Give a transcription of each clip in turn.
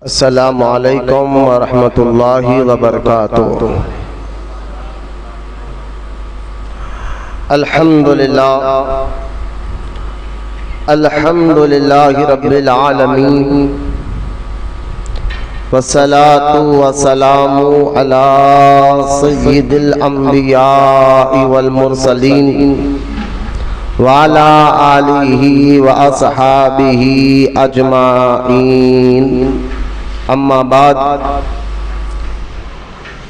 السلام علیکم ورحمۃ اللہ وبرکاتہ۔ الحمد للہ رب العالمین، والصلاة والسلام علی سید الانبیاء والمرسلین وعلى آلہ واصحابہ اجمعین، اما بعد،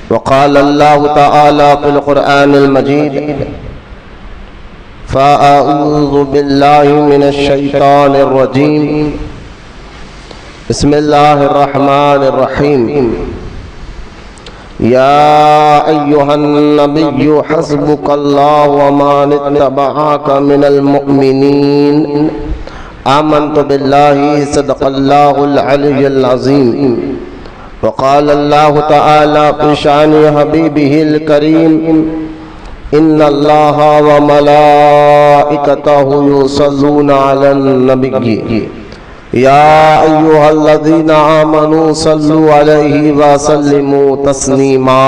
وقال اللہ تعالی فی القرآن المجید: فأعوذ باللہ من الشیطان الرجیم، بسم اللہ الرحمن الرحیم، یا ایہا النبی حسبک اللہ ومن اتبعک من المؤمنین، آمنت باللہ صدق اللہ العلی العظیم۔ وقال اللہ تعالی فی شان حبیبہ الکریم: ان اللہ وملائکتہ یصلون علی النبی، یا ایہا الذین آمنوا صلوا علیہ وسلموا تسلیما۔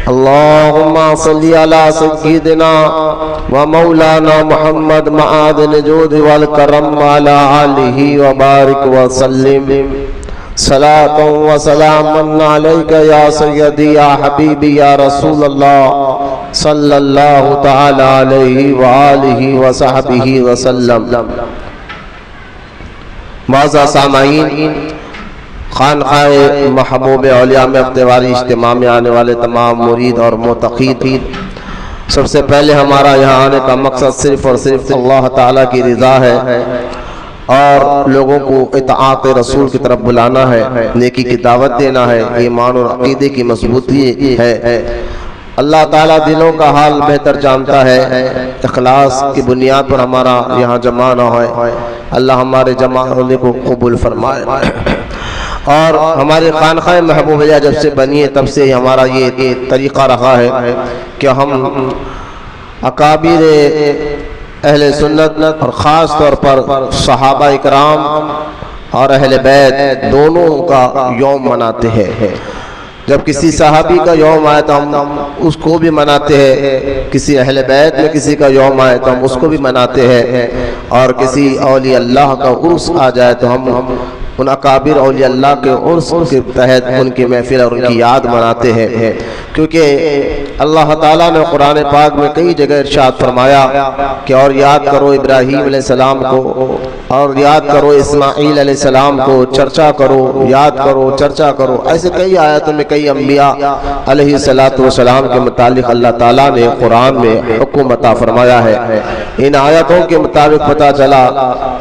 اللہم صلی علی سیدنا ومولانا محمد معدن الجود والکرم وعلی آلہ وبارک وسلم، صلاۃ و سلام علیک یا سیدی یا حبیبی یا رسول اللہ صلی اللہ تعالی علیہ وآلہ وصحبہ وسلم۔ معزز سامعین، خانقاہ محبوب اولیاء میں افتواری اجتماع میں آنے والے تمام مرید اور معتقد، سب سے پہلے ہمارا یہاں آنے کا مقصد صرف اور صرف اللہ تعالیٰ کی رضا ہے اور لوگوں کو اطاعت رسول کی طرف بلانا ہے، نیکی کی دعوت دینا ہے، ایمان اور عقیدے کی مضبوطی ہے۔ اللہ تعالیٰ دلوں کا حال بہتر جانتا ہے، اخلاص کی بنیاد پر ہمارا یہاں جمع نہ ہے، اللہ ہمارے جمع ہونے کو قبول فرمائے۔ اور ہماری خانقاہ محبوبیہ جب سے بنی ہے تب سے ہمارا یہ طریقہ رہا ہے کہ ہم اکابر اہل سنت اور خاص طور پر صحابہ اکرام اور اہل بیت دونوں کا یوم مناتے ہیں۔ جب کسی صحابی کا یوم آئے تو ہم اس کو بھی مناتے ہیں، کسی اہل بیت میں کسی کا یوم آئے تو ہم اس کو بھی مناتے ہیں، اور کسی اولیاء اللہ کا عرس آ جائے تو ہم ان اکابر اولیاء اللہ کے عرس کے تحت ان کی محفل اور ان کی یاد مناتے ہیں، کیونکہ اللہ تعالیٰ نے قرآن پاک میں کئی جگہ ارشاد فرمایا کہ اور یاد کرو ابراہیم علیہ السلام کو، اور یاد کرو اسماعیل علیہ السلام کو، چرچا کرو، یاد کرو، چرچا کرو۔ ایسے کئی آیاتوں میں کئی انبیاء علیہ السلام کے متعلق اللہ تعالیٰ نے قرآن میں حکم عطا فرمایا ہے۔ ان آیاتوں کے مطابق پتہ چلا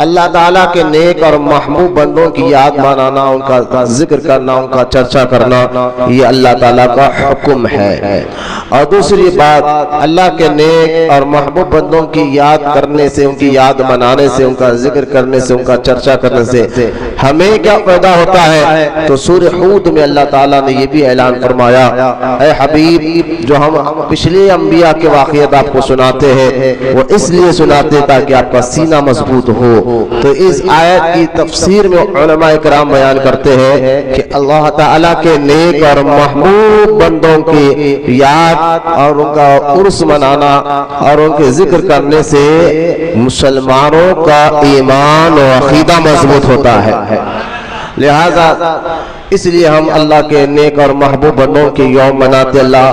اللہ تعالیٰ کے نیک اور محبوب بندوں کی یاد منانا، ان کا ذکر کرنا، ان کا چرچا کرنا، یہ اللہ تعالیٰ کا حکم ہے۔ اور دوسری بات، اللہ کے نیک اور محبوب بندوں کی یاد کرنے سے، ان کی یاد منانے سے، ان کا ذکر کرنے سے، ان کا چرچا کرنے سے ہمیں کیا پیدا ہوتا ہے؟ تو سورہ ہود میں اللہ تعالیٰ نے یہ بھی اعلان فرمایا: اے حبیب، جو ہم پچھلے انبیاء کے واقعات آپ کو سناتے ہیں وہ اس لیے سناتے ہیں تاکہ آپ کا سینہ مضبوط ہو۔ تو اس آیت کی تفسیر میں علماء کرام بیان کرتے ہیں کہ اللہ تعالیٰ کے نیک اور محبوب بندوں کی یاد اور ان کا عرس منانا اور ان کے ذکر کرنے سے مسلمانوں کا ایمان و عقیدہ مضبوط ہوتا ہے۔ لہذا اس لیے ہم اللہ کے نیک اور محبوب بندوں کے یوم مناتے، اللہ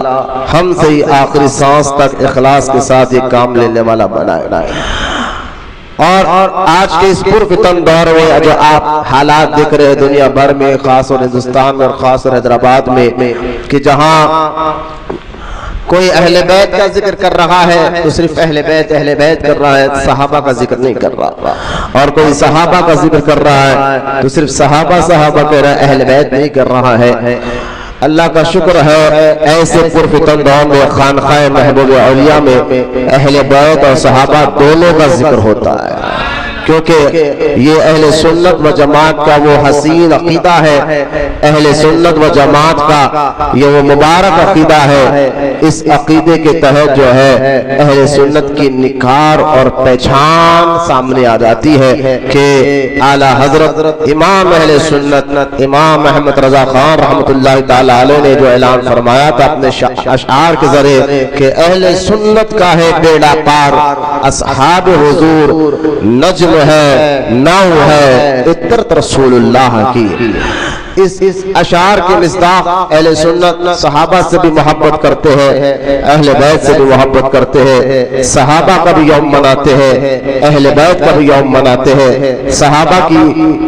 ہم سے ہی آخری سانس تک اخلاص کے ساتھ یہ کام لینے والا بنائے۔ اور آج کے اس پرفتن دور میں جو آپ حالات دیکھ رہے ہیں دنیا بھر میں، خاص اور ہندوستان میں اور خاص اور حیدرآباد میں، کہ جہاں کوئی اہل بیت کا ذکر کر رہا ہے تو صرف اہل بیت کر رہا ہے، صحابہ کا ذکر نہیں کر رہا، اور کوئی صحابہ کا ذکر کر رہا ہے تو صرف صحابہ کہہ رہا ہے، اہل بیت نہیں کر رہا ہے۔ اللہ کا شکر ہے ایسے پرفتن دور میں خانقاہ محبوب اولیاء میں اہل بیت اور صحابہ دونوں کا ذکر ہوتا ہے۔ کیونکہ یہ اہل سنت و جماعت کا وہ حسین عقیدہ ہے، اہل سنت و جماعت کا یہ وہ مبارک عقیدہ ہے۔ اس عقیدے کے تحت جو ہے اہل سنت کی نکھار اور پہچان سامنے آ جاتی ہے کہ اعلیٰ حضرت امام اہل سنت امام احمد رضا خان رحمۃ اللہ تعالی علیہ نے جو اعلان فرمایا تھا اپنے اشعار کے ذریعے کہ اہل سنت کا ہے بیڑا پار، اصحاب حضور نجم ہے، ناؤ ہے عطرت رسول اللہ کی۔ اس اشعار کے مصداق اہل سنت صحابہ سے بھی محبت کرتے ہیں، اہل بیت سے بھی محبت کرتے ہیں، صحابہ کا بھی یوم مناتے ہیں، اہل بیت کا بھی یوم مناتے ہیں۔ صحابہ کی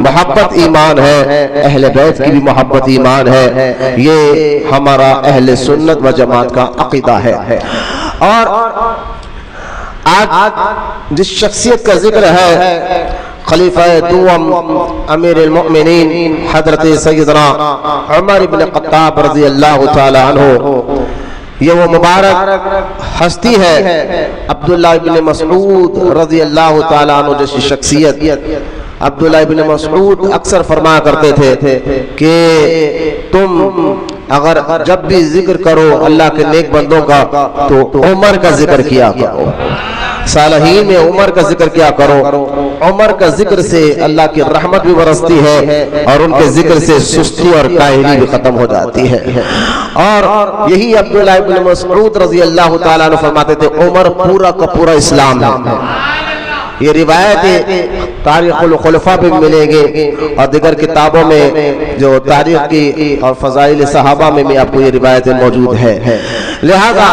محبت ایمان ہے، اہل بیت کی بھی محبت ایمان ہے، یہ ہمارا اہل سنت و جماعت کا عقیدہ ہے۔ اور آج جس شخصیت کا ذکر ہے خلیفہ دوم امیر المؤمنین حضرت سیدنا عمر بن خطاب رضی اللہ تعالی عنہ، یہ وہ مبارک ہستی ہے عبداللہ بن مسعود رضی اللہ تعالی عنہ جیسی شخصیت۔ عبداللہ بن مسعود اکثر فرمایا کرتے تھے کہ تم اگر جب بھی ذکر کرو اللہ کے نیک بندوں کا تو عمر کا ذکر کیا کرو، صالحین میں عمر کا ذکر کیا کرو۔ عمر کا ذکر سے اللہ کی رحمت بھی برستی ہے اور ان کے ذکر سے سستی اور کاہلی بھی ختم ہو جاتی ہے۔ اور یہی عبداللہ بن مسعود رضی اللہ تعالیٰ عنہ فرماتے تھے عمر پورا کا پورا اسلام ہے۔ یہ روایت تاریخ الخلفاء میں ملیں گے اور دیگر کتابوں میں جو تاریخ کی اور فضائل صحابہ میں بھی آپ کو یہ روایتیں موجود ہے۔ لہذا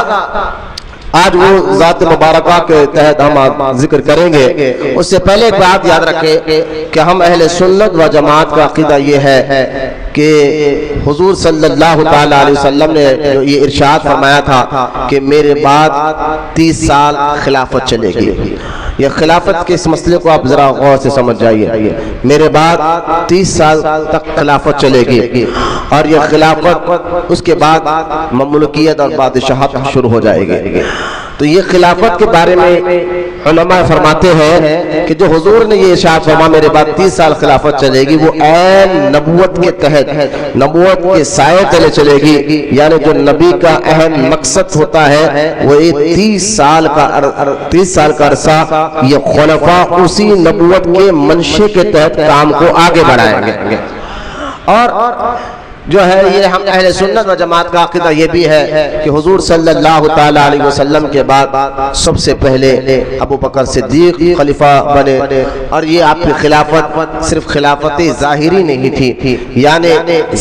آج وہ ذات مبارکہ کے تحت ہم ذکر کریں گے۔ اس سے پہلے ایک بات یاد رکھیں کہ ہم اہل سنت و جماعت کا عقیدہ یہ ہے کہ حضور صلی اللہ تعالی علیہ وسلم نے یہ ارشاد فرمایا تھا کہ میرے بعد 30 سال خلافت چلے گی۔ یہ خلافت کے اس مسئلے کو آپ ذرا غور سے سمجھ جائیے، میرے بعد 30 سال تک خلافت چلے گی اور یہ خلافت اس کے بعد مملوکیت اور بادشاہت شروع ہو جائے گی۔ تو یہ خلافت کے بارے میں علماء فرماتے ہیں کہ جو حضور نے یہ ارشاد فرمایا میرے بعد 30 سال خلافت چلے گی، وہ عین نبوت کے تحت نبوت کے سائے تلے چلے گی، یعنی جو نبی کا اہم مقصد ہوتا ہے وہ یہ 30 سال کا عرصہ یہ خلفاء اسی نبوت کے منشے کے تحت کام کو آگے بڑھائیں گے۔ اور جو ہے یہ ہم اہل سنت و جماعت کا عقیدہ یہ بھی ہے کہ حضور صلی اللہ تعالی علیہ وسلم کے بعد سب سے پہلے ابو بکر صدیق خلیفہ بنے، اور یہ آپ کی خلافت صرف خلافت ظاہری نہیں تھی، یعنی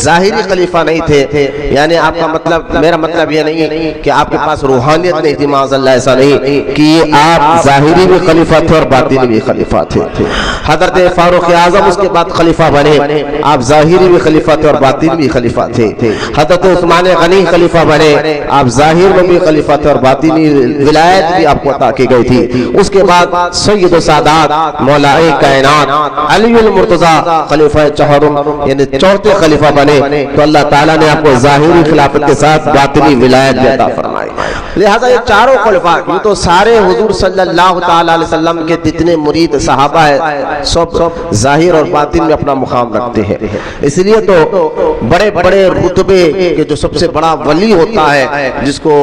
ظاہری خلیفہ نہیں تھے، یعنی آپ کا مطلب میرا مطلب یہ نہیں کہ آپ کے پاس روحانیت نہیں تھی، معاذ اللہ ایسا نہیں کہ یہ آپ ظاہری بھی خلیفہ تھے اور باطنی بھی خلیفہ تھے۔ حضرت فاروق اعظم اس کے بعد خلیفہ بنے، آپ ظاہری بھی خلیفہ تھے اور باطنی بھی خلیفہ تھے۔ حضرت عثمان غنی خلیفہ بنے، آپ ظاہر میں بھی خلیفہ تھے اور باطنی ولایت بھی آپ کو عطا کی گئی تھی۔ اس کے بعد سید و سادات مولا کائنات علی المرتضی خلیفہ چہرم یعنی چوتھے خلیفہ بنے، تو اللہ تعالیٰ نے آپ کو ظاہری خلافت کے ساتھ باطنی ولایت بھی عطا فرمائی۔ لہذا یہ چاروں خلفاء یہ تو سارے حضور صلی اللہ تعالی علیہ وسلم کے جتنے مرید صحابہ ہیں سب ظاہر اور باطن میں اپنا مقام رکھتے ہیں۔ اس لیے تو بڑے بڑے رتبے کے جو سب سے بڑا ولی ہوتا ہے، جس کو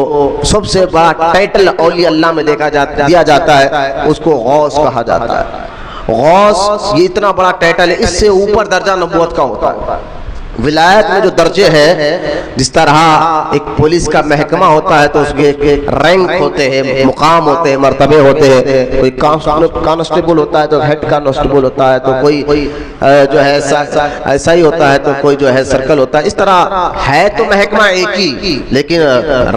سب سے بڑا ٹائٹل اولیاء اللہ میں دیا جاتا ہے، اس کو غوث کہا جاتا ہے۔ غوث یہ اتنا بڑا ٹائٹل ہے، اس سے اوپر درجہ نبوت کا ہوتا ہے۔ ولایت میں جو درجے ہیں، جس طرح ایک پولیس کا محکمہ ہوتا ہے تو اس کے رینک ہوتے ہیں، مقام ہوتے ہیں، مرتبے ہوتے ہیں، کوئی کانسٹیبل ہوتا ہے تو ہیڈ کانسٹیبل ہوتا ہے، تو کوئی جو ہے ایسا ہی ہوتا ہے، تو کوئی جو ہے سرکل ہوتا ہے۔ اس طرح ہے تو محکمہ ایک ہی لیکن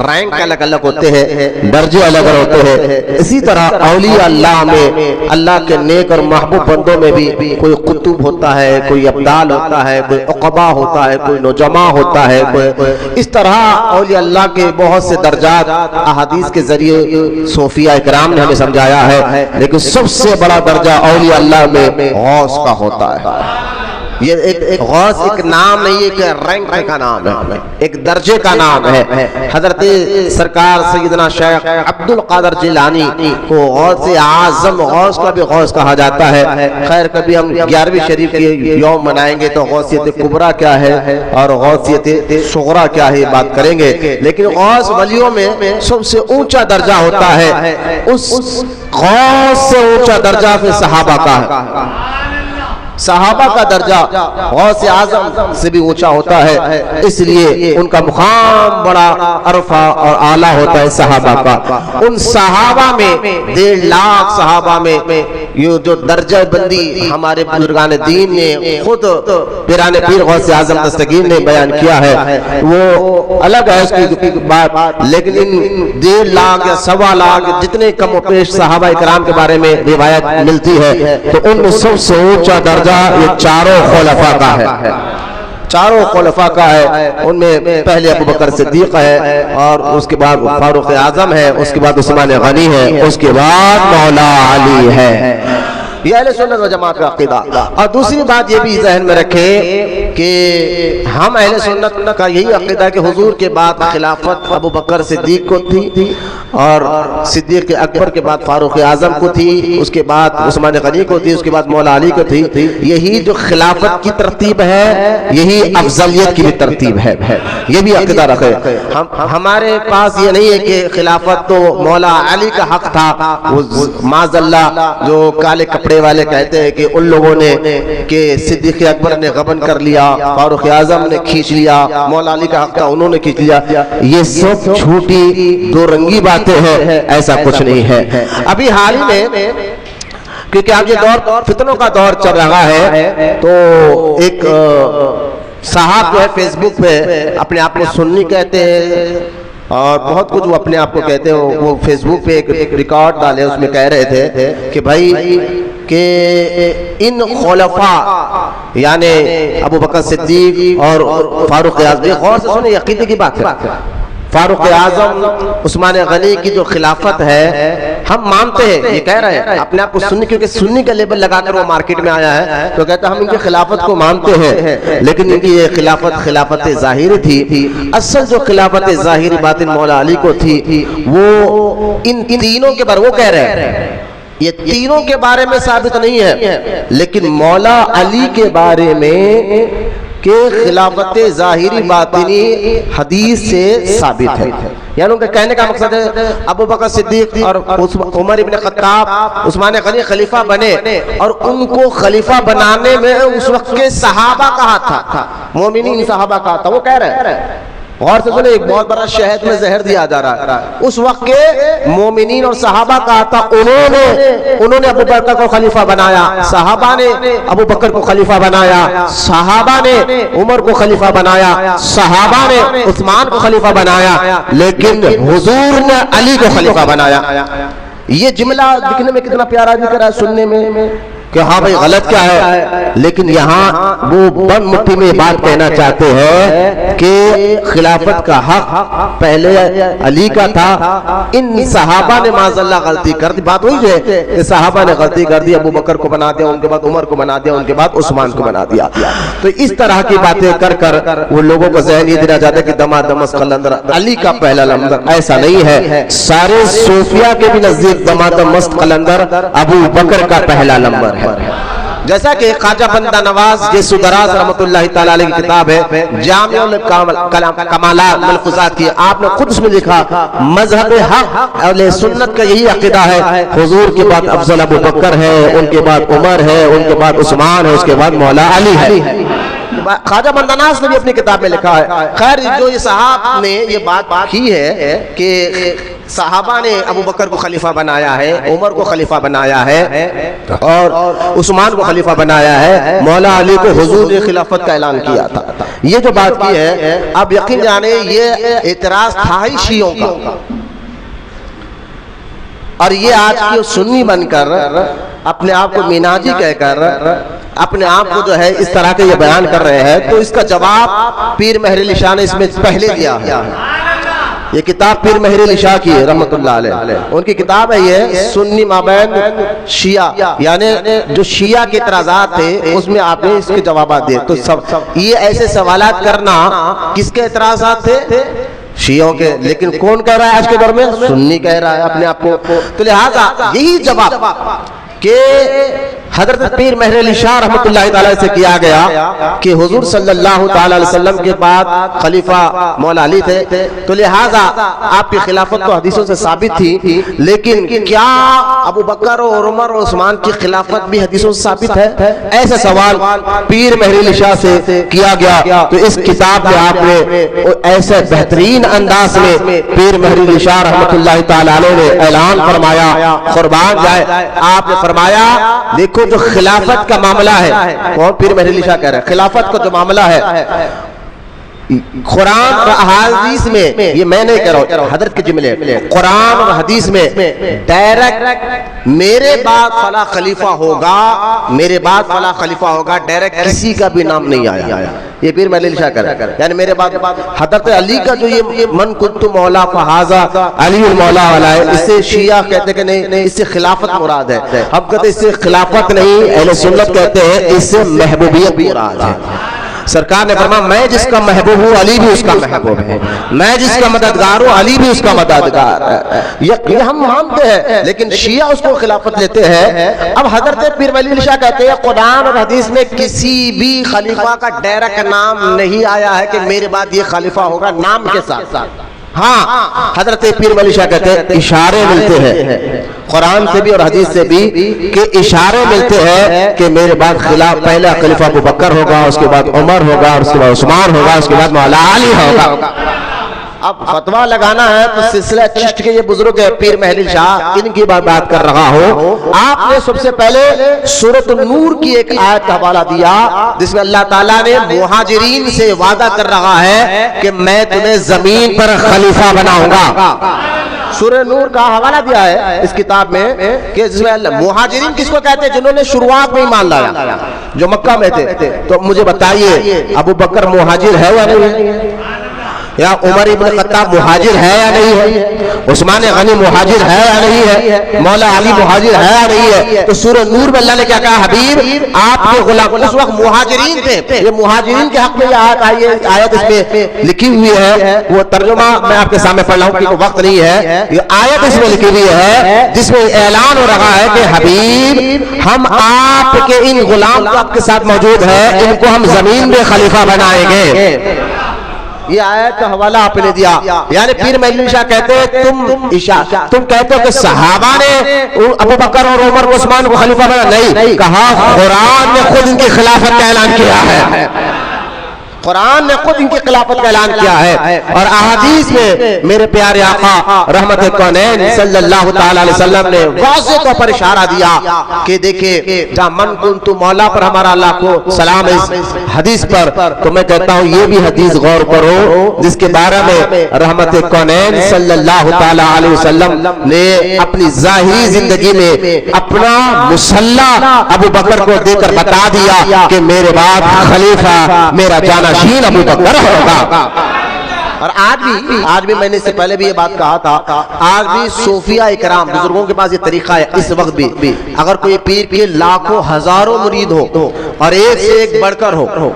رینک الگ الگ ہوتے ہیں، درجے الگ الگ ہوتے ہیں۔ اسی طرح اولیاء اللہ میں اللہ کے نیک اور محبوب بندوں میں بھی کوئی قطب ہوتا ہے، کوئی ابدال ہوتا ہے، کوئی عقبہ ہوتا ہے، کوئی نجما ہوتا ہے، کوئی اس طرح اولیاء اللہ کے بہت سے درجات احادیث کے ذریعے صوفیہ اکرام نے ہمیں سمجھایا ہے، لیکن سب سے بڑا درجہ اولیاء اللہ میں غوث کا ہوتا ہے۔ یہ ایک غوث ایک نام نہیں، ایک رینک کا نام ہے، ایک درجے کا نام ہے۔ حضرت سرکار سیدنا شیخ عبد القادر جیلانی کو غوث اعظم، غوث کا بھی غوث کہا جاتا ہے۔ خیر کبھی ہم 11ویں شریف کے یوم منائیں گے تو غوثیت کبریٰ کیا ہے اور غوثیت صغریٰ کیا ہے یہ بات کریں گے، لیکن غوث ولیوں میں سب سے اونچا درجہ ہوتا ہے، اس غوث سے اونچا درجہ پھر صحابہ کا ہے۔ صحابہ کا درجہ غوث اعظم سے بھی اونچا ہوتا ہے، اس لیے ان کا مقام بڑا عرفہ اور اعلیٰ ہوتا ہے صحابہ کا۔ ان صحابہ میں 1.5 لاکھ صحابہ میں یہ جو درجہ بندی ہمارے بزرگان دین نے خود پیران پیر غوث اعظم دستگیر نے بیان کیا ہے، وہ الگ ہے اس کی بات، لیکن ان 1.5 لاکھ یا 1.25 لاکھ جتنے کم و بیش صحابہ اکرام کے بارے میں روایت ملتی ہے، تو ان میں سب سے اونچا درجہ یہ چاروں خلفاء کا ہے، چاروں خلفاء کا ہے۔ ان میں پہلے ابو بکر صدیق ہے، اور اس کے بعد فاروق اعظم ہے، اس کے بعد عثمان غنی ہے، اس کے بعد مولا علی ہے۔ یہ اہل سنت و جماعت کا عقیدہ۔ اور دوسری بات یہ بھی ذہن میں رکھیں کہ ہم اہل سنت کا یہی عقیدہ کہ حضور کے بعد خلافت ابو بکر صدیق کو تھی، اور صدیق اکبر کے بعد فاروق اعظم کو تھی، اس کے بعد عثمان غنی کو تھی، اس کے بعد مولا علی کو تھی۔ یہی جو خلافت کی ترتیب ہے، یہی افضلیت کی بھی ترتیب ہے، یہ بھی عقیدہ رکھے۔ ہمارے پاس یہ نہیں ہے کہ خلافت تو مولا علی کا حق تھا، معاذ اللہ جو کالے کپڑے والے کہتے ہیں کہ ان لوگوں نے کہ صدیق اکبر نے غبن کر لیا، فاروق اعظم نے کھینچ لیا، مولا علی کا حق تھا انہوں نے کھینچ لیا، یہ سب جھوٹی دو رنگی باتیں ہیں، ایسا کچھ نہیں ہے۔ ابھی حال ہی میں کیونکہ اب یہ دور فتنوں کا دور چل رہا ہے، تو ایک صاحب جو ہے فیس بک پہ اپنے آپ کو سنی کہتے ہیں اور بہت کچھ وہ اپنے آپ کو کہتے ہیں، وہ فیس بک پہ ایک ریکارڈ ڈالے، اس میں کہہ رہے تھے کہ بھائی کہ ان خلفاء یعنی ابو بکر صدیق اور فاروق اعظم، غور سے سنیں عقیدے کی بات ہے، فاروق اعظم عثمان غنی کی جو خلافت ہے ہم مانتے ہیں، یہ کہہ رہے ہیں اپنے آپ کو سنی، کیونکہ سنی کا لیبل لگا کر وہ مارکیٹ میں آیا ہے، تو کہتا ہے ہم ان کی خلافت کو مانتے ہیں، لیکن ان کی یہ خلافت ظاہری تھی۔ اصل جو خلافت ظاہری باطن مولا علی کو تھی، وہ ان تینوں کے بارے وہ کہہ رہے ہیں، یہ تینوں کے بارے میں ثابت نہیں ہے، لیکن مولا علی کے بارے میں کہ خلافت ظاہری باطنی حدیث سے ثابت ہے۔ یعنی ان کے کہنے کا مقصد ہے ابو بکر صدیق اور عمر ابن خطاب عثمان غنی خلیفہ بنے، اور ان کو خلیفہ بنانے میں اس وقت کے صحابہ کا ہاتھ تھا، مومنین صحابہ کا ہاتھ تھا، وہ کہہ رہے ہیں۔ اور سے سنیں ایک بہت بڑا شہد میں زہر دیا جا رہا ہے، اس وقت کے مومنین اور صحابہ کا تھا، انہوں نے ابو بکر کو خلیفہ بنایا، صحابہ نے ابو بکر کو خلیفہ بنایا، صحابہ نے عمر کو خلیفہ بنایا، صحابہ نے عثمان کو خلیفہ بنایا، لیکن حضور نے علی کو خلیفہ بنایا۔ یہ جملہ دکھنے میں کتنا پیارا دکھ رہا ہے، سننے میں کہ ہاں بھائی غلط کیا ہے، لیکن یہاں وہ بند مٹھی میں بات کہنا چاہتے ہیں کہ خلافت کا حق پہلے علی کا تھا، ان صحابہ نے معاذ اللہ غلطی کر دی، بات وہی ہے کہ صحابہ نے غلطی کر دی، ابو بکر کو بنا دیا، ان کے بعد عمر کو بنا دیا، ان کے بعد عثمان کو بنا دیا۔ تو اس طرح کی باتیں کر کر وہ لوگوں کو ذہن یہ دیا جاتا ہے کہ دمادمس قلندر علی کا پہلا نمبر، ایسا نہیں ہے۔ سارے صوفیہ کے بھی نزدیک دمادمس قلندر ابو بکر کا پہلا نمبر ہے۔ جیسا کہ خواجہ بندہ نواز یسو دراز رحمت اللہ تعالی علیہ کی کتاب ہے جامع الکمالات ملفوظات کی، آپ نے خود اس میں لکھا مذہب حق اہل سنت کا یہی عقیدہ ہے، حضور کے بعد افضل ابو بکر ہے، ان کے بعد عمر ہے، ان کے بعد عثمان ہے، اس کے بعد مولا علی ہے۔ خواجہ بندہ نواز نے بھی اپنی کتاب میں لکھا ہے۔ خیر جو یہ صحابہ نے یہ بات کی ہے کہ صحابہ نے ابو بکر کو خلیفہ بنایا ہے، عمر کو خلیفہ بنایا ہے، اور عثمان کو خلیفہ بنایا ہے، مولا علی کو حضور نے خلافت کا اعلان کیا تھا۔ یہ جو بات کی ہے، اب یقین جانے یہ اعتراض تھا ہی شیعوں کا، اور یہ آج کی سنی بن کر اپنے آپ کو میناجی کہہ کر اپنے آپ کو جو ہے اس طرح کے یہ بیان کر رہے ہیں، تو اس کا جواب پیر مہر علی شاہ نے اس میں پہلے دیا ہے۔ یہ کتاب پیر مہر علی شاہ کی ہے رحمت اللہ علیہ، ان کی کتاب ہے یہ سنی مابین شیعہ، یعنی جو شیعہ کے اعتراضات تھے اس میں آپ نے اس کے جوابات دیے. تو یہ ایسے سوالات کرنا کس کے اعتراضات تھے؟ شیعوں کے. لیکن کون کہہ رہا ہے آج کے دور میں؟ سنی کہہ رہا ہے اپنے آپ کو. تو لہٰذا یہی جواب کہ حضرت پیر مہر علی شاہ رحمت اللہ تعالی سے کیا گیا کہ حضور صلی اللہ تعالی علیہ وسلم کے بعد خلیفہ مولا علی تھے، تو لہٰذا آپ کی خلافت تو حدیثوں سے ثابت تھی، لیکن کیا ابو بکر اور عمر اور عثمان کی خلافت بھی حدیثوں سے ثابت ہے؟ ایسا سوال پیر مہر علی شاہ سے کیا گیا. تو اس کتاب میں آپ نے ایسے بہترین انداز میں پیر مہر علی شاہ رحمت اللہ تعالی علیہ نے اعلان فرمایا، قربان جائے آپ نے فرمایا دیکھو جو خلافت کا معاملہ ہے، کون پیر مہر علی شاہ کہہ رہے ہیں، خلافت کا جو معاملہ ہے قرآن اور احادیث میں، یہ میں نہیں کہہ رہا ہوں، حضرت کے جملے، قرآن اور حدیث میں ڈائریکٹ میرے بعد فلاں خلیفہ ہوگا، میرے بعد فلاں خلیفہ ہوگا، ڈائریکٹ کسی کا بھی نام نہیں آیا. یہ پیر مہر علی شاہ کہہ رہے ہیں، یعنی میرے بعد حضرت علی کا جو یہ من کنت مولا فہذا علی المولا والا ہے، اس سے شیعہ کہتے کہ نہیں، اس سے خلافت مراد ہے. ہم کہتے اس سے خلافت نہیں، اہل سنت کہتے ہیں اس سے محبوبیت مراد ہے. سرکار نے فرمایا میں جس کا محبوب ہوں علی بھی اس کا محبوب ہے، میں جس کا مددگار ہوں علی بھی اس کا مددگار ہے. یہ ہم مانتے ہیں، لیکن شیعہ اس کو خلافت لیتے ہیں. اب حضرت پیر مہر علی شاہ کہتے ہیں قرآن اور حدیث میں کسی بھی خلیفہ کا ڈائریکٹ نام نہیں آیا ہے کہ میرے بعد یہ خلیفہ ہوگا نام کے ساتھ. ہاں حضرت پیر مہر علی شاہ کہتے ہیں اشارے ملتے ہیں قرآن سے بھی اور حدیث سے بھی، کہ اشارے ملتے ہیں کہ میرے بعد پہلا خلیفہ ابو بکر ہوگا، اس کے بعد عمر ہوگا، اس کے بعد عثمان ہوگا، اس کے بعد مولا علی ہوگا. اب فتویٰ لگانا ہے تو سلسلہ چشت کے یہ بزرگ ہے پیر مہر علی شاہ، ان کی بات کر رہا ہوں. آپ نے سب سے پہلے سورۃ النور کی ایک آیت کا حوالہ دیا جس میں اللہ تعالیٰ نے مہاجرین سے وعدہ کر رہا ہے کہ میں تمہیں زمین پر خلیفہ بناؤں گا. سورہ نور کا حوالہ دیا ہے اس کتاب میں کہ جس میں مہاجرین کس کو کہتے ہیں؟ جنہوں نے شروعات میں ایمان لایا، جو مکہ میں تھے. تو مجھے بتائیے ابو بکر مہاجر ہے یا نہیں ہے؟ یا عمر ابن خطاب مہاجر ہے یا نہیں ہے؟ عثمان غنی مہاجر ہے یا نہیں ہے؟ مولا علی مہاجر ہے یا نہیں ہے؟ تو سورہ نور میں اللہ نے کیا کہا؟ حبیب آپ کے غلام اس وقت مہاجرین تھے. یہ مہاجرین کے حق میں یہ آیت اس میں لکھی ہوئی ہے، وہ ترجمہ میں آپ کے سامنے پڑھ رہا ہوں کیونکہ وقت نہیں ہے. یہ آیت اس میں لکھی ہوئی ہے جس میں اعلان ہو رہا ہے کہ حبیب ہم آپ کے ان غلام جو آپ کے ساتھ موجود ہے ان کو ہم زمین میں خلیفہ بنائیں گے. یہ آیت کا حوالہ آپ نے دیا. یعنی پیر مہر علی شاہ کہتے ہیں تم کہتے ہو کہ صحابہ نے ابو بکر اور عمر و عثمان کو خلیفہ بنا، نہیں کہا قرآن نے خود ان کی خلافت کا اعلان کیا ہے. قرآن نے خود ان کی خلافت کا اعلان کیا ہے. اور احادیث میں میرے پیارے آقا رحمت کونین صلی اللہ تعالی علیہ وسلم نے واضح طور پر اشارہ دیا کہ دیکھیں جہاں من کنت مولا پر ہمارا اللہ کو سلام اس حدیث پر، تو میں کہتا ہوں یہ بھی حدیث غور کرو جس کے بارے میں رحمت کونین صلی اللہ تعالی علیہ وسلم نے اپنی ظاہری زندگی میں اپنا مسلح ابو بکر کو دے کر بتا دیا کہ میرے بعد خلیفہ میرا جانا شین ابو بکر ہوگا. اور آج بھی میں نے اس سے پہلے بھی یہ بات کہا تھا، آج بھی صوفیہ اکرام بزرگوں کے پاس یہ طریقہ ہے. اس وقت بھی اگر کوئی پیر کے لاکھوں ہزاروں مرید ہو اور ایک سے ایک بڑھ کر ہو،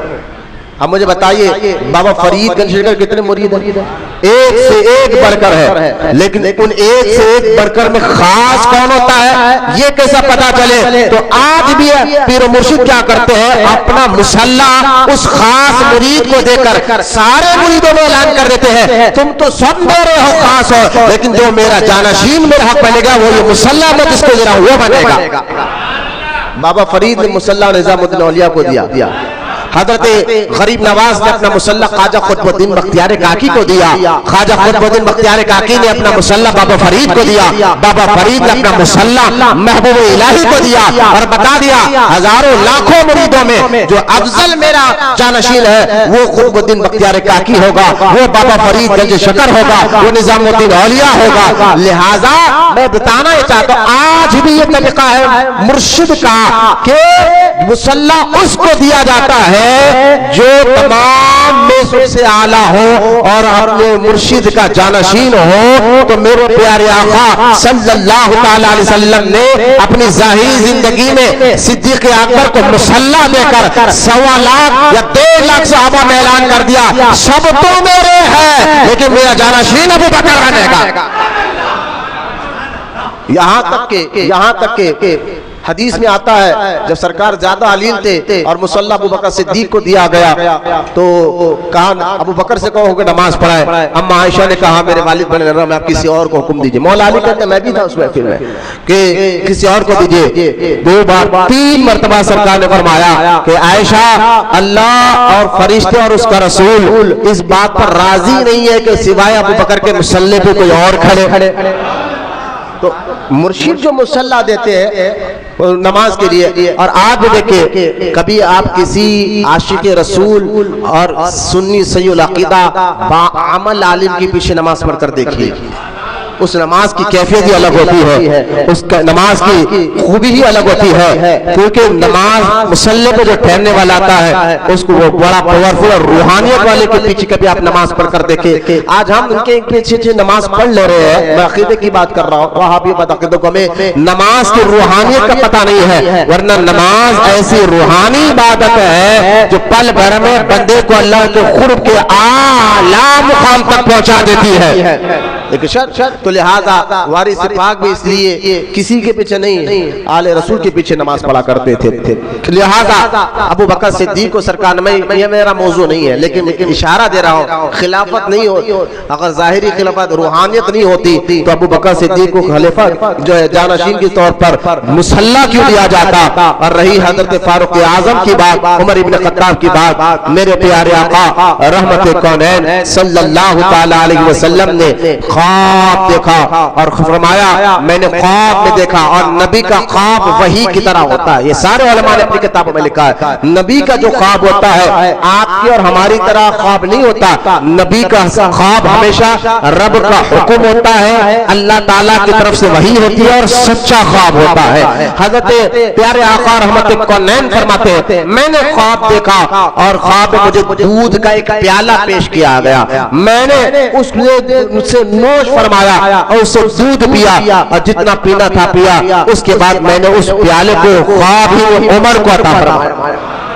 اب مجھے بتائیے بابا فرید گنج شیخر کتنے مرید ہیں؟ ایک سے ایک بڑھ کر ہے، لیکن ان ایک سے ایک بڑھ کر میں خاص کون ہوتا ہے یہ کیسا پتا چلے؟ تو آج بھی پیر و مرشد کیا کرتے ہیں؟ اپنا مسلح اس خاص مرید کو دے کر سارے مریدوں میں اعلان کر دیتے ہیں تم تو سب میرے ہو، خاص ہو، لیکن جو میرا جانشین میرا حق بنے گا وہ یہ مسلح میں جس کو دے رہا ہوں وہ بنے گا. بابا فرید نے مسلح نظام الدین اولیاء کو دیا. حضرت غریب نواز نے اپنا مسلح خواجہ قطب الدین بختیار کاکی کو دیا. خواجہ قطب الدین بختیار کاکی نے اپنا مسلح بابا فرید کو دیا. بابا فرید نے اپنا مسلح محبوب الہی کو دیا اور بتا دیا ہزاروں لاکھوں مریدوں میں جو افضل میرا جانشین ہے وہ قطب الدین بختیار کاکی ہوگا، وہ بابا فرید گنج شکر ہوگا، وہ نظام الدین اولیاء ہوگا. لہذا میں بتانا یہ چاہتا ہوں آج بھی یہ طریقہ ہے مرشد کا کہ مسلح اس کو دیا جاتا ہے ہے جو تمام میں سب سے اعلیٰ ہو اور اپنے مرشد کا جانشین ہو، تو میرے پیارے آقا صلی اللہ تعالی علیہ وسلم نے اپنی ظاہری زندگی میں صدیق اکبر کو مسلح دے کر 1.25 لاکھ یا 1.5 لاکھ صحابہ میں اعلان کر دیا، سب تو میرے ہیں لیکن میرا جانشین ابو بکر رہنے گا۔ یہاں تک کہ حدیث میں آتا ہے جب سرکار زیادہ علیل تھے اور مسلح ابو بکر صدیق کو دیا گیا تو کہا ابو بکر سے کہو کہ نماز پڑھائے۔ اما عائشہ نے کہا میرے والد بن رہا میں آپ کسی اور کو حکم دیجئے۔ مولا علی کہتے ہیں میں بھی تھا اس محفل میں کہ کسی اور کو دیجئے۔ 2 بار 3 مرتبہ سرکار نے فرمایا کہ عائشہ اللہ اور فرشتے اور اس کا رسول اس بات پر راضی نہیں ہے کہ سوائے ابو بکر کے مسلح پہ کوئی اور کھڑے۔ تو مرشد جو مسلح دیتے ہیں نماز کے لیے، اور آپ بھی دیکھیں کبھی آپ کسی عاشق رسول اور سنی صحیح العقیدہ با عمل عالم کے پیچھے نماز پڑھ کر دیکھیے، اس نماز کی کیفیت ہی الگ ہوتی ہے، اس نماز کی خوبی ہی الگ ہوتی ہے، کیونکہ نماز مسلح پہ جو ٹھہرنے والا آتا ہے اس کو وہ بڑا پاورفل اور روحانیت والے کے پیچھے کبھی آپ نماز پڑھ کر دیکھیں۔ آج ہم ان کے پیچھے نماز پڑھ لے رہے ہیں، میں عقیدے کی بات کر رہا ہوں، وہابی عقیدوں کو ہمیں نماز کی روحانیت کا پتہ نہیں ہے، ورنہ نماز ایسی روحانی عبادت ہے جو پل بھر میں بندے کو اللہ کے قرب کے اعلیٰ مقام تک پہنچا دیتی ہے۔ لیکن تو لہذا وارث پاک بھی اس لیے کسی کے پیچھے نہیں آل رسول کے پیچھے نماز پڑھا کرتے تھے۔ لہذا ابو بکر صدیق کو سرکار میں یہ میرا موضوع نہیں ہے لیکن اشارہ دے رہا ہوں، خلافت نہیں ہوتی اگر ظاہری خلافت روحانیت نہیں ہوتی تو ابو بکر صدیق کو خلیفہ جو ہے جانشین کے طور پر مسلح کیوں دیا جاتا؟ اور رہی حضرت فاروق اعظم کی بات، عمر ابن خطاب کی بات، میرے پیارے آقا رحمت کونین صلی اللہ تعالی علیہ وسلم نے خواب دیکھا اور فرمایا میں نے خواب میں دیکھا، اور نبی کا خواب وحی کی طرح ہوتا ہے۔ یہ سارے علماء نے اپنی کتابوں میں لکھا ہے نبی کا جو خواب ہوتا ہے آپ کی اور ہماری طرح خواب نہیں ہوتا، نبی کا خواب ہمیشہ رب کا حکم ہوتا ہے، اللہ تعالیٰ کی طرف سے وحی ہوتی ہے اور سچا خواب ہوتا ہے۔ حضرت پیارے آقا رحمت کونین فرماتے ہیں میں نے خواب دیکھا اور خواب میں مجھے دودھ کا ایک پیالہ پیش کیا گیا، میں نے اس سے نوش فرمایا اور اس سے دودھ پیا اور جتنا پینا تھا پیا، اس کے بعد میں نے اس پیالے کو خواب ہی عمر کو عطا فرمایا،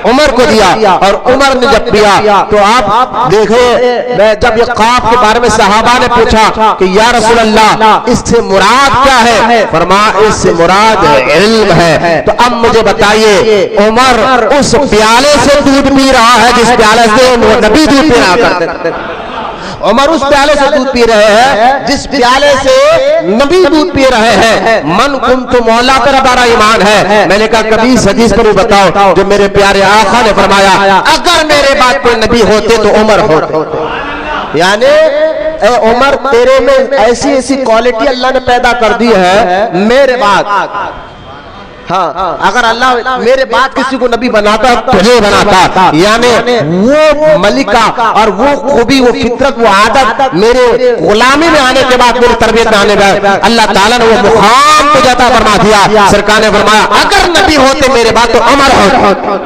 عمر کو دیا، اور عمر نے جب پیا تو آپ دیکھیں میں جب یہ خواب کے بارے میں صحابہ نے پوچھا کہ یا رسول اللہ اس سے مراد کیا ہے؟ فرمایا اس سے مراد علم ہے۔ تو اب مجھے بتائیے عمر اس پیالے سے دودھ پی رہا ہے جس پیالے سے وہ نبی دودھ پیا کرتے تھے، عمر اس پیالے سے دودھ پی رہے ہیں جس پیالے سے نبی دودھ پی رہے ہیں۔ من کنت مولا پر ہمارا ایمان ہے۔ میں نے کہا کبھی اس حدیث پر بتاؤ جو میرے پیارے آقا نے فرمایا اگر میرے بعد کوئی نبی ہوتے تو عمر ہوتے، یعنی اے عمر تیرے میں ایسی ایسی کوالٹی اللہ نے پیدا کر دی ہے میرے بعد، ہاں اگر اللہ میرے بعد کسی کو نبی بناتا تجھے بناتا، یعنی وہ ملکہ اور وہ خوبی وہ فطرت وہ عادت میرے غلامی میں آنے کے بعد میری تربیت میں آنے کے بعد اللہ تعالیٰ نے وہ مقام کو عطا فرما دیا۔ سرکار نے فرمایا اگر نبی ہوتے میرے بعد تو عمر ہوتا۔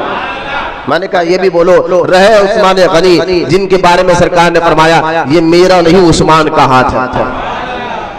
میں نے کہا یہ بھی بولو رہے عثمان غنی جن کے بارے میں سرکار نے فرمایا یہ میرا نہیں عثمان کا ہاتھ ہے،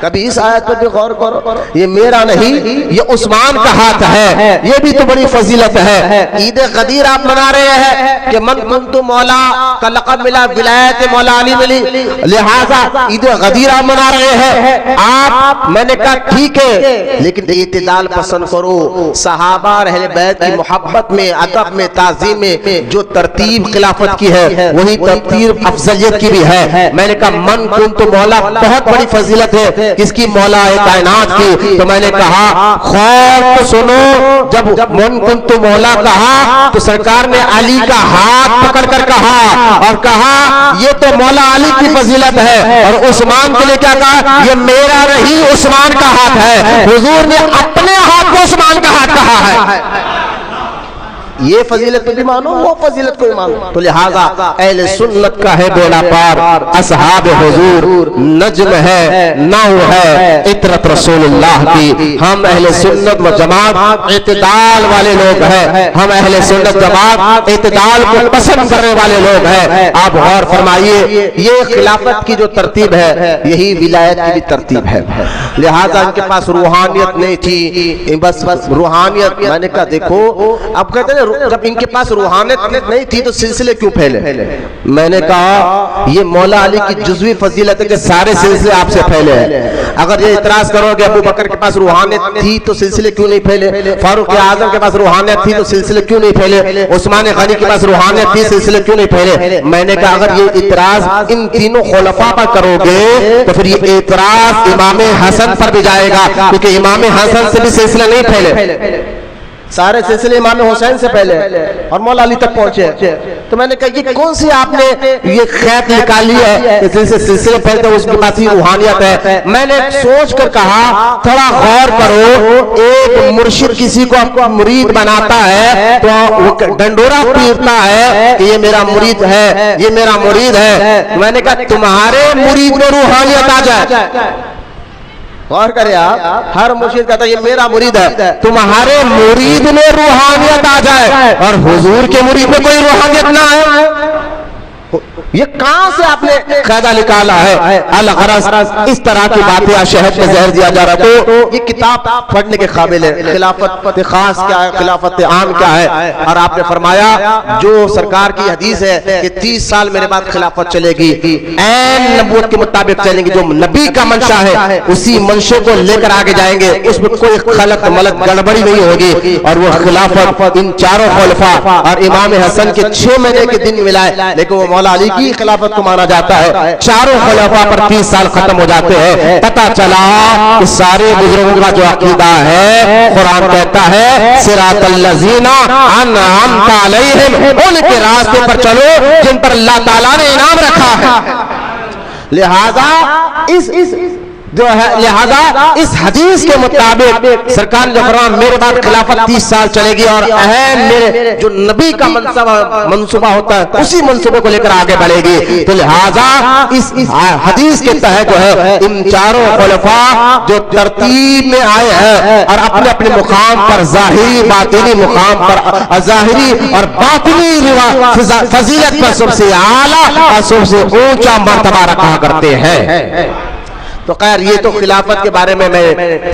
کبھی اس آیت پر بھی غور کرو، یہ میرا نہیں یہ عثمان کا ہاتھ ہے، یہ بھی تو بڑی فضیلت ہے۔ عید غدیر آپ منا رہے ہیں کہ من کنت مولا کا لقب ملا، ولایت مولا علی ملی، لہٰذا عید غدیر آپ منا رہے ہیں آپ۔ میں نے کہا ٹھیک ہے لیکن اعتدال پسند کرو، صحابہ اور اہل بیت کی محبت میں ادب میں تعظیم میں جو ترتیب خلافت کی ہے وہی ترتیب افضلیت کی بھی ہے۔ میں نے کہا من کنت مولا بہت بڑی فضیلت ہے کس کی؟ مولا کائنات کی۔ تو میں نے کہا خواب تو سنو، جب من کنت مولا کہا تو سرکار نے علی کا ہاتھ پکڑ کر کہا اور کہا یہ تو مولا علی کی فضیلت ہے، اور عثمان کے لیے کیا کہا؟ یہ میرا نہیں عثمان کا ہاتھ ہے۔ حضور نے اپنے ہاتھ کو عثمان کا ہاتھ کہا ہے۔ یہ فضیلت کو بھی مانو وہ فضیلت کو بھی مانو. تو لہذا اہل سنت کا ہے بیڑا پار، اصحاب حضور نجم ہے، نو ہے عطرت رسول اللہ کی. ہم اہل سنت و جماعت اعتدال والے لوگ ہیں، ہم اہل سنت جماعت اعتدال کو پسند کرنے والے لوگ ہیں. آپ غور فرمائیے، یہ خلافت کی جو ترتیب ہے یہی ولایت کی بھی ترتیب ہے. لہذا ان کے پاس روحانیت نہیں تھی، بس روحانیت. میں نے کہا دیکھو اب کہتے ہیں جب ان کے پاس روحانیت نہیں تھی تو سلسلے کیوں پھیلے؟ میں نے کہا یہ مولا علی کی جزوی فضیلت ہے کہ سارے سلسلے آپ سے پھیلے ہیں. اگر یہ اعتراض کرو کہ ابو بکر کے پاس روحانیت تھی تو سلسلے کیوں نہیں پھیلے، فاروق اعظم کے پاس روحانیت تھی تو سلسلے کیوں نہیں پھیلے، عثمان غنی کے پاس روحانیت تھی سلسلے کیوں نہیں پھیلے؟ میں نے کہا اگر یہ اعتراض ان تینوں خلفاء پر کرو گے تو پھر یہ اعتراض امام حسن پر بھی جائے گا، کیونکہ امام حسن سے بھی سلسلے نہیں پھیلے، سارے سلسلے امام حسین سے پہلے اور مولا علی تک پہنچے. تو میں نے کہا یہ کون سی آپ نے یہ خیط نکالی ہے کہ جن سے سلسلے پھیلتے ہیں اس کے پاس ہی روحانیت ہے؟ میں نے سوچ کر کہا تھوڑا غور کرو، ایک مرشد کسی کو مرید بناتا ہے تو وہ ڈنڈورا پیرتا ہے کہ یہ میرا مرید ہے، یہ میرا مرید ہے. میں نے کہا تمہارے مرید میں روحانیت آ جائے. غور کرے آپ، ہر مرشد کہتا ہے یہ میرا مرید ہے، تمہارے مرید میں روحانیت آ جائے اور حضور کے مرید میں کوئی روحانیت نہ آئے، یہ کہاں سے آپ نے قاعدہ نکالا ہے؟ الغرض اس طرح کی باتیں شہد میں زہر دیا جا رہا. تو یہ کتاب پڑھنے کے قابل ہے. خلافت خاص کیا ہے، خلافت عام کیا ہے. اور آپ نے فرمایا جو سرکار کی حدیث ہے کہ 30 سال میرے بعد خلافت چلے گی، عین نبوت کے مطابق چلیں گی، جو نبی کا منشا ہے اسی منشے کو لے کر آگے جائیں گے، اس میں کوئی خلط ملط گڑبڑی نہیں ہوگی. اور وہ خلافت ان چاروں خلفاء اور امام حسن کے 6 مہینے کے دن ملائے، لیکن وہ مولا علی کی خلافت کو مانا جاتا ہے. چاروں خلفاء پر 30 سال ختم ہو جاتے ہیں. پتہ چلا کہ سارے بزرگوں کا جو عقیدہ ہے، قرآن کہتا ہے صراط الذین انعمت علیہم، ان کے راستے پر چلو جن پر اللہ تعالیٰ نے انعام رکھا ہے. لہذا اس حدیث کے مطابق سرکار نے فرمایا میرے بعد خلافت 30 سال چلے گی اور اہم میرے جو نبی کا منصوبہ ہوتا ہے اسی منصوبے کو لے کر آگے بڑھے گی. تو لہذا اس حدیث کے تحت جو ہے ان چاروں خلفاء جو ترتیب میں آئے ہیں اور اپنے اپنے مقام پر ظاہری باطنی مقام پر ظاہری اور باطنی فضیلت پر سب سے اعلیٰ اور سب سے اونچا مرتبہ رکھا کرتے ہیں. تو خیر یہ تو خلافت کے بارے میں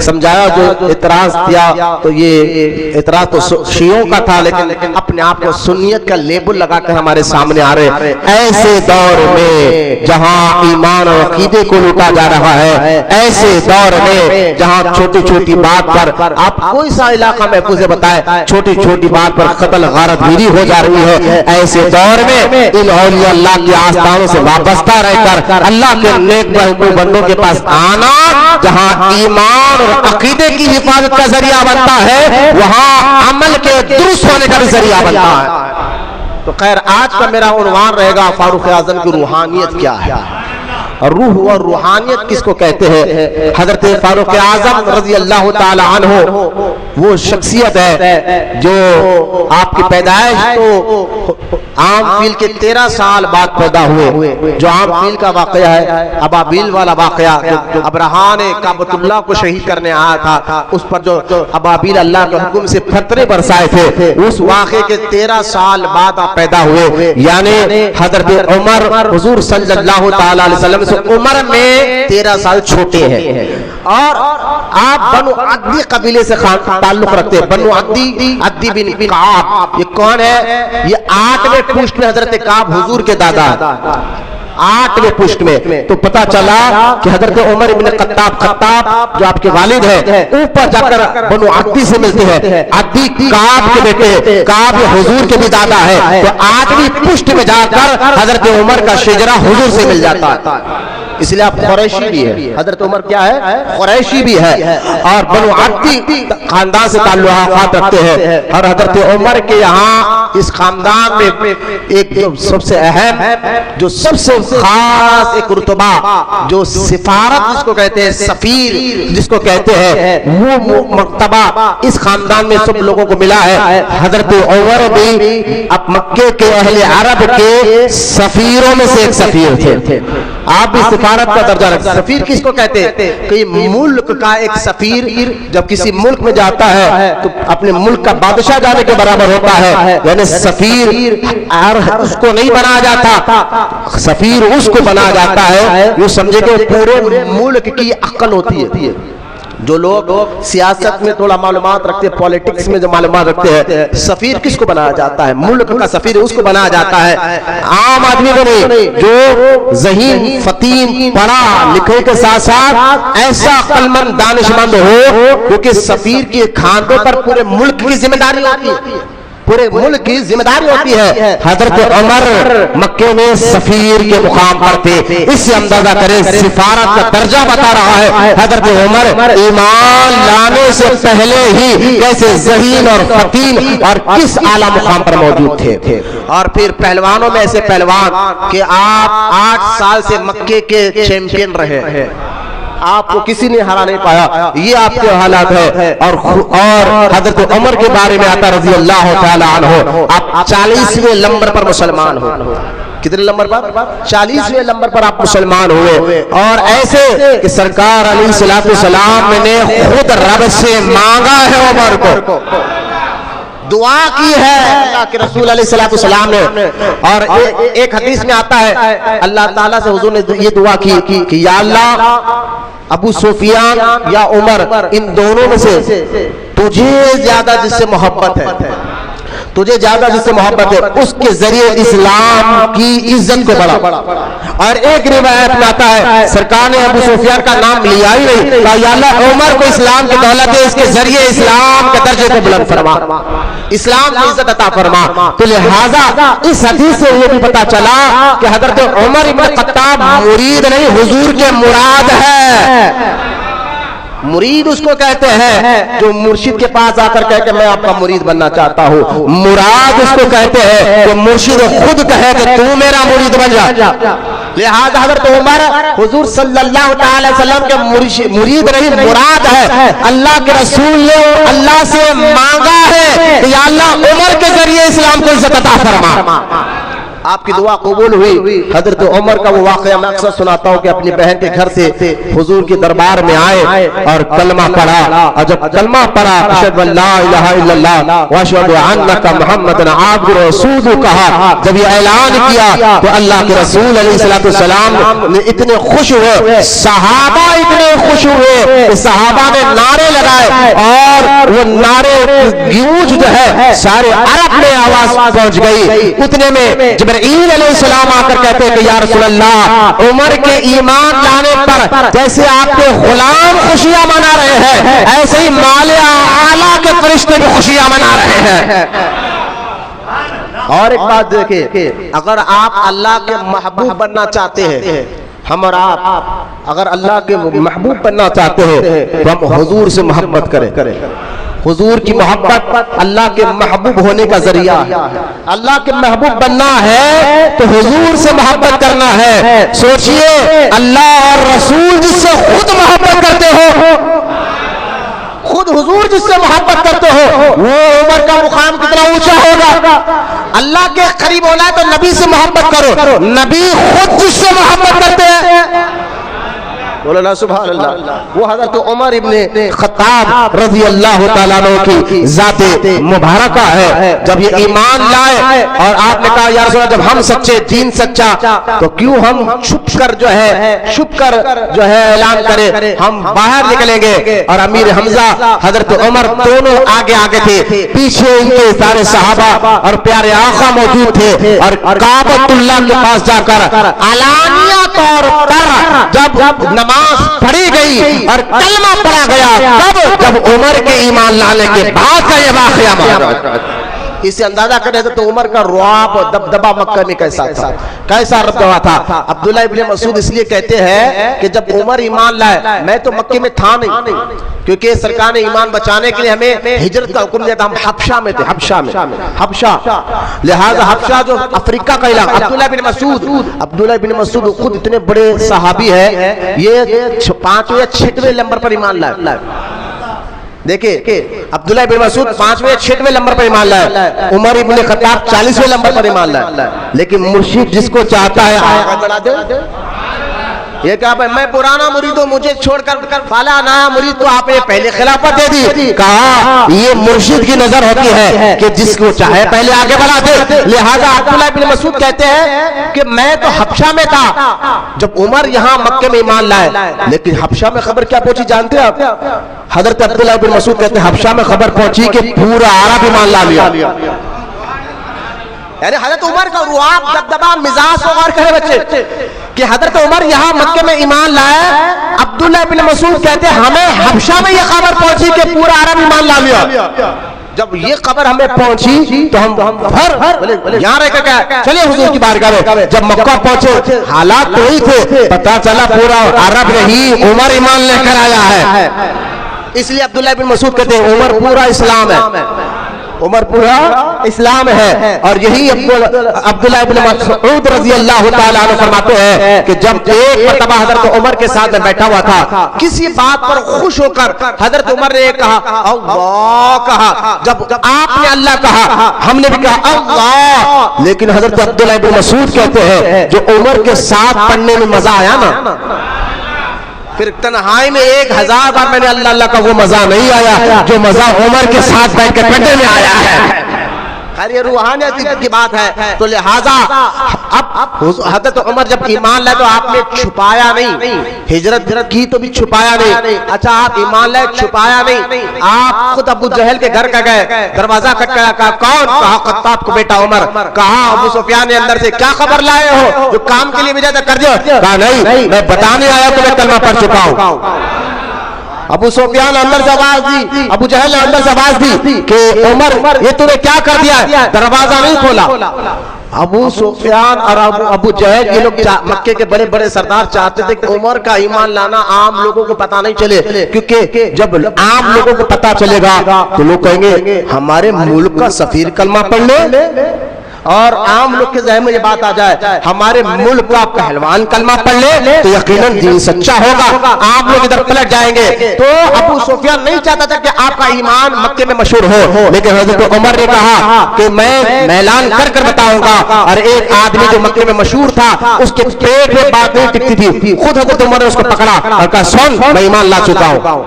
سمجھایا. جو اعتراض کیا تو یہ اعتراض تو شیعوں کا تھا، لیکن اپنے آپ کو سنیت کا لیبل لگا کر ہمارے سامنے آ رہے. ایسے دور میں جہاں ایمان اور عقیدے کو لوٹا جا رہا ہے، ایسے دور میں جہاں چھوٹی چھوٹی بات پر آپ کوئی سا علاقہ محفوظ بتائیں، چھوٹی چھوٹی بات پر قتل غارت گیری ہو جا رہی ہے، ایسے دور میں ان اولیاء اللہ کی آستانوں سے وابستہ رہ کر اللہ کے نیک بندوں کے پاس آنا، جہاں ایمان اور عقیدے کی حفاظت کا ذریعہ بنتا ہے وہاں عمل کے درست ہونے کا بھی ذریعہ بنتا ہے. تو خیر آج کا میرا عنوان رہے گا فاروق اعظم کی روحانیت کیا ہے. روح اور روحانیت کس کو کہتے ہیں؟ حضرت فاروق اعظم رضی اللہ تعالی عنہ وہ شخصیت ہے جو آپ کی پیدائش تو عام فیل کے 13 سال بعد پیدا ہوئے. جو عام فیل کا واقعہ ہے ابابیل والا واقعہ، جو ابرہا نے کعبۃ اللہ کو شہید کرنے آیا تھا، اس پر جو ابابیل اللہ کے حکم سے پتھرے برسائے تھے، اس واقعے کے 13 سال بعد آپ پیدا ہوئے. یعنی حضرت عمر حضور صلی اللہ تعالی علیہ وسلم سے عمر میں 13 سال چھوٹے ہیں. اور آپ بنو عدی قبیلے سے تعلق رکھتے ہیں. بنو عدی بن کعب، یہ کون ہے؟ یہ 8ویں پشت میں حضرت کعب حضور کے دادا ہے، 8ویں پشت میں. تو پتا چلا کہ حضرت عمر ابن خطاب جو آپ کے والد ہیں اوپر جا کر بنو عدی سے ملتے ہیں. عدی کعب کے بیٹے، کعب حضور کے بھی دادا ہے. تو 8ویں پشت میں جا کر حضرت عمر کا شجرہ حضور سے مل جاتا ہے. اس لیے آپ قریشی بھی ہے. حضرت عمر کیا ہے؟ قریشی بھی ہے اور بنو عبدی خاندان سے تعلقات رکھتے ہیں. اور حضرت عمر کے یہاں اس خاندان میں ایک جو سب سے اہم جو سب سے خاص ایک رتبہ جو سفارت جس کو کہتے ہیں سفیر جس کو کہتے ہیں وہ مرتبہ اس خاندان میں سب لوگوں کو ملا ہے. حضرت عمر بھی اب مکے کے اہل عرب کے سفیروں میں سے ایک سفیر تھے. آپ بھی سفارت کا درجہ رکھتے ہیں. سفیر کس کو کہتے ہیں؟ کہ ملک کا ایک سفیر جب کسی ملک میں جاتا ہے تو اپنے ملک کا بادشاہ جانے کے برابر ہوتا ہے. یعنی سفیر اس کو نہیں بنا جاتا, سفیر اس کو بنا جاتا ہے یہ سمجھے کہ پورے ملک کی عقل ہوتی ہے. جو لوگ سیاست میں تھوڑا معلومات رکھتے ہیں, پولیٹکس میں جو معلومات رکھتے ہیں, سفیر کس کو بنایا جاتا ہے؟ ملک کا سفیر اس کو بنایا جاتا ہے. عام آدمی کو نہیں, جو ذہین فطین پڑھا لکھے کے ساتھ ساتھ ایسا عقل مند دانش مند ہو کیونکہ سفیر کے کھاندوں پر پورے ملک کی ذمہ داری ہوتی ہے, پورے ملک کی ذمہ داری ہوتی ہے. حضرت عمر مکے میں سفیر کے مقام پر تھے. اس سے اندازہ کریں سفارت کا درجہ بتا رہا ہے. حضرت عمر ایمان لانے سے پہلے ہی کیسے ذہین اور فطین اور کس اعلیٰ مقام پر موجود تھے. اور پھر پہلوانوں میں ایسے پہلوان کہ آپ 8 سال سے مکے کے چیمپئن رہے ہیں, آپ کو کسی نے ہرا نہیں پایا. یہ آپ کے حالات ہے. اور حضرت عمر کے بارے میں آتا رضی اللہ تعالی عنہ, آپ 40ویں نمبر پر مسلمان ہو. کتنے نمبر پر؟ 40ویں نمبر پر آپ مسلمان ہوئے. اور ایسے کہ سرکار علیہ الصلوۃ والسلام نے خود رب سے مانگا ہے عمر کو, دعا کی ہے اللہ کے رسول علیہ الصلوۃ والسلام نے. اور ایک حدیث میں آتا ہے اللہ تعالیٰ سے حضور نے یہ دعا کی کہ یا اللہ ابو سفیان یا عمر ان دونوں میں سے تجھے زیادہ جس سے محبت ہے, تجھے زیادہ جس سے محبت ہے اس کے ذریعے اسلام کی عزت کو بڑھا. اور ایک روایت میں آتا ہے سرکار نے ابو سفیان کا نام لیا ہی نہیں, کہا یا اللہ عمر کو اسلام کی دولت ہے, اس کے ذریعے اسلام کے درجے کو بلند فرما, اسلام کی عزت عطا فرما. تو لہذا اس حدیث سے یہ بھی پتا چلا کہ حضرت عمر ابن خطاب مرید نہیں حضور کے مراد ہے. مرید اس کو کہتے ہیں جو مرشد کے پاس آ کر کہے کہ میں آپ کا مرید بننا چاہتا ہوں. مراد اس کو کہتے ہیں کہ مرشد خود کہے کہ تو میرا مرید بن جا. لہذا حضرت عمر حضور صلی اللہ تعالی وسلم کے مرید نہیں مراد ہے. اللہ کے رسول نے اللہ سے مانگا ہے کہ یا اللہ عمر کے ذریعے اسلام کو عزت عطا فرما. آپ کی دعا قبول ہوئی. حضرت عمر کا وہ واقعہ میں اکثر سناتا ہوں کہ اپنی بہن کے گھر سے حضور کے دربار میں آئے اور کلمہ پڑھا, اور جب کلمہ پڑھا اشہد ان لا الہ الا اللہ واشہد انک محمد عبدہ ورسولہ کہا, جب یہ اعلان کیا تو اللہ کے رسول علیہ الصلوۃ والسلام نے اتنے خوش ہوئے, صحابہ اتنے خوش ہوئے کہ صحابہ نے نعرے لگائے اور وہ نعرے گونج جو ہے سارے عرب میں آواز پہنچ گئی. اتنے میں جبرائیل علیہ السلام آ کر کہتے ہیں کہ یا رسول اللہ عمر کے ایمان لانے پر جیسے آپ کے غلام خوشیاں منا رہے ہیں ایسے ہی مال اعلیٰ کے فرشتے بھی خوشیاں منا رہے ہیں. اور ایک بات دیکھیں, اگر آپ اللہ کے محبوب بننا چاہتے ہیں, ہم اور آپ اگر اللہ کے محبوب بننا چاہتے ہیں تو ہم حضور سے محبت کریں. حضور کی محبت اللہ کے محبوب ہونے کا ذریعہ ہے. اللہ کے محبوب بننا ہے تو حضور سے محبت کرنا ہے. سوچئے اللہ اور رسول جس سے خود محبت کرتے ہو, خود حضور جس سے محبت کرتے ہو, وہ عمر کا مقام کتنا اونچا ہوگا. اللہ کے قریب ہونا ہے تو نبی سے محبت کرو. نبی خود جس سے محبت کرتے ہیں بولنا سبحان اللہ. وہ حضرت عمر ابن خطاب رضی اللہ تعالیٰ عنہ کی ذات مبارکہ ہے. جب یہ ایمان لائے اور آپ نے کہا یا رسول اللہ جب ہم سچے دین سچا تو کیوں ہم چھپ کر جو ہے اعلان کریں, ہم باہر نکلیں گے. اور امیر حمزہ حضرت عمر دونوں آگے آگے تھے, پیچھے ان کے سارے صحابہ اور پیارے آقا موجود تھے. اور کعبۃ اللہ کے پاس جا کر علانیہ طور پر جب نماز پڑھی گئی اور کلمہ پڑھا گیا, تب جب عمر کے ایمان لانے کے بعد کا یہ واقعہ اس سے اندازہ کریں تو عمر کا رعب اور دبدبا مکہ میں کیسا تھا، کیسا دبدبا تھا۔ عبداللہ ابن مسعود اس لیے کہتے ہیں کہ جب عمر ایمان لائے، میں تو مکے میں تھا نہیں، کیونکہ سرکار نے ایمان بچانے کے لیے ہمیں ہجرت کا حکم دیا تھا، ہم حبشہ میں تھے، حبشہ، لہذا حبشہ جو افریقہ کا علاقہ۔ عبداللہ بن مسعود خود اتنے بڑے صحابی ہے، یہ 5ویں یا 6ویں نمبر پر ایمان لائے۔ دیکھیں عبداللہ بن مسعود 5ویں یا 6ویں نمبر پر ایمان لائے، عمر ابن خطاب 40ویں نمبر پر ایمان لائے۔ لیکن مرشد جس کو چاہتا ہے آگے بڑھا دے، یہ کہا بھائی میں پرانا مرید ہوں، مجھے چھوڑ کر فلاں نیا مرید کو آپ نے پہلے خلافت دے دی۔ کہا یہ مرشد کی نظر ہوتی ہے کہ جس کو چاہے پہلے آگے بڑھا دے۔ لہذا عبداللہ بن مسعود کہتے ہیں کہ میں تو حبشہ میں تھا جب عمر یہاں مکے میں ایمان لائے، لیکن حبشہ میں خبر کیا پہنچی جانتے ہیں آپ؟ حضرت عبداللہ بن مسعود کہتے ہیں حبشہ میں خبر پہنچی کہ پورا عرب ایمان لا لیا۔ یعنی حضرت عمر کا رعب، دبدبا، مزاج کو غور کرے بچے کہ حضرت عمر یہاں مکے میں ایمان لائے، عبداللہ بن مسعود کہتے ہیں ہمیں حبشہ میں یہ خبر پہنچی کہ پورا عرب ایمان لا لیا۔ جب یہ خبر ہمیں پہنچی تو ہم یہاں رہ کر چلے حضور کی بارگاہ میں۔ جب مکہ پہنچے حالات تو ہی تھے، پتہ چلا پورا عرب نہیں، عمر ایمان لے کر آیا ہے۔ اس لیے عبداللہ بن مسعود کہتے ہیں عمر پورا اسلام ہے، عمر پورا اسلام ہے۔ اور یہی عبداللہ ابن مسعود رضی اللہ تعالیٰ عنہ فرماتے ہیں کہ جب ایک مرتبہ حضرت عمر کے ساتھ بیٹھا ہوا تھا، کسی بات پر خوش ہو کر حضرت عمر نے کہا اللہ کہا، جب آپ نے اللہ کہا ہم نے بھی کہا اللہ، لیکن حضرت عبداللہ ابن مسعود کہتے ہیں جو عمر کے ساتھ پڑھنے میں مزہ آیا نا، پھر تنہائی میں 1000 بار میں نے اللہ اللہ کا وہ مزہ نہیں آیا جو مزہ عمر کے ساتھ بیٹھ کے پڑھنے میں آیا ہے۔ خیر یہ روحانیت کی بات ہے، تو لہٰذا اب حضرت عمر جب ایمان لائے تو آپ نے چھپایا نہیں، ہجرت کی تو بھی چھپایا نہیں۔ اچھا آپ ایمان لائے چھپایا نہیں، آپ خود ابو جہل کے گھر کا گئے، دروازہ کھٹکھٹایا، کہا کون؟ کہا خطاب کو بیٹا عمر۔ کہا ابو سفیان نے اندر سے کیا خبر لائے ہو جو کام کے لیے بھیجا تھا کر دو؟ کہا نہیں میں بتانے آیا تو میں کلمہ پڑھ چکا ہوں۔ ابو سفیان نے اندر سے آواز دی، ابو جہل نے اندر سے آواز دی کہ عمر یہ تو نے کیا کر دیا، دروازہ نہیں کھولا۔ ابو سفیان اور ابو جہل یہ لوگ مکے کے بڑے بڑے سردار چاہتے تھے کہ عمر کا ایمان لانا عام لوگوں کو پتہ نہیں چلے، کیونکہ جب عام لوگوں کو پتہ چلے گا تو لوگ کہیں گے ہمارے ملک کا سفیر کلمہ پڑھ لے، اور عام لوگ کے ذہن میں یہ بات آ جائے ہمارے ملک کا پہلوان کلمہ پڑھ لے تو یقیناً دین سچا ہوگا، عام لوگ ادھر پلٹ جائیں گے۔ تو ابو سفیان نہیں چاہتا تھا کہ آپ کا ایمان مکے میں مشہور ہو، لیکن حضرت عمر نے کہا کہ میں اعلان کر کر بتاؤں گا۔ اور ایک آدمی جو مکے میں مشہور تھا اس کے پیٹ میں بات نہیں ٹکتی تھی، خود حضرت عمر نے اس کو پکڑا اور کہا سن میں ایمان لا چکا ہوں۔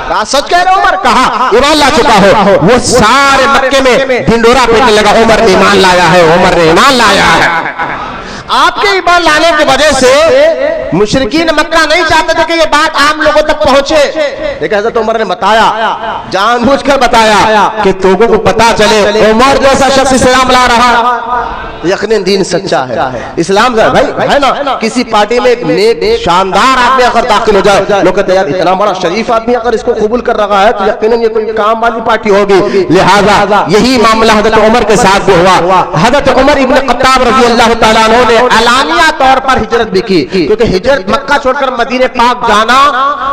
کہا سچ کہہ رہے عمر؟ کہا ایمان لا چکا ہو۔ وہ سارے مکے میں ڈھنڈورا پیٹنے لگا عمر نے ایمان لایا ہے، عمر نے ایمان لایا ہے۔ آپ کے ایمان لانے کی وجہ سے مشرکین مکہ نہیں چاہتے تھے کہ یہ بات عام لوگوں تک پہنچے، لیکن حضرت عمر نے بتایا، جان بوجھ کر بتایا کہ لوگوں کو پتا چلے عمر جیسا شخص اسلام لا رہا، یقیناً دین سچا ہے۔ اسلام بھائی ہے نا، کسی پارٹی میں ایک نیک شاندار آدمی اگر داخل ہو جائے لوگ کہتے ہیں یار اتنا بڑا شریف آدمی اگر اس کو قبول کر رہا ہے تو یقیناً یہ کوئی کام والی پارٹی ہوگی۔ لہذا یہی معاملہ حضرت عمر کے ساتھ بھی ہوا۔ حضرت عمر ابن خطاب رضی اللہ تعالیٰ عنہ نے علانیہ طور پر ہجرت بھی کی، کیونکہ ہجرت مکہ چھوڑ کر مدینہ پاک جانا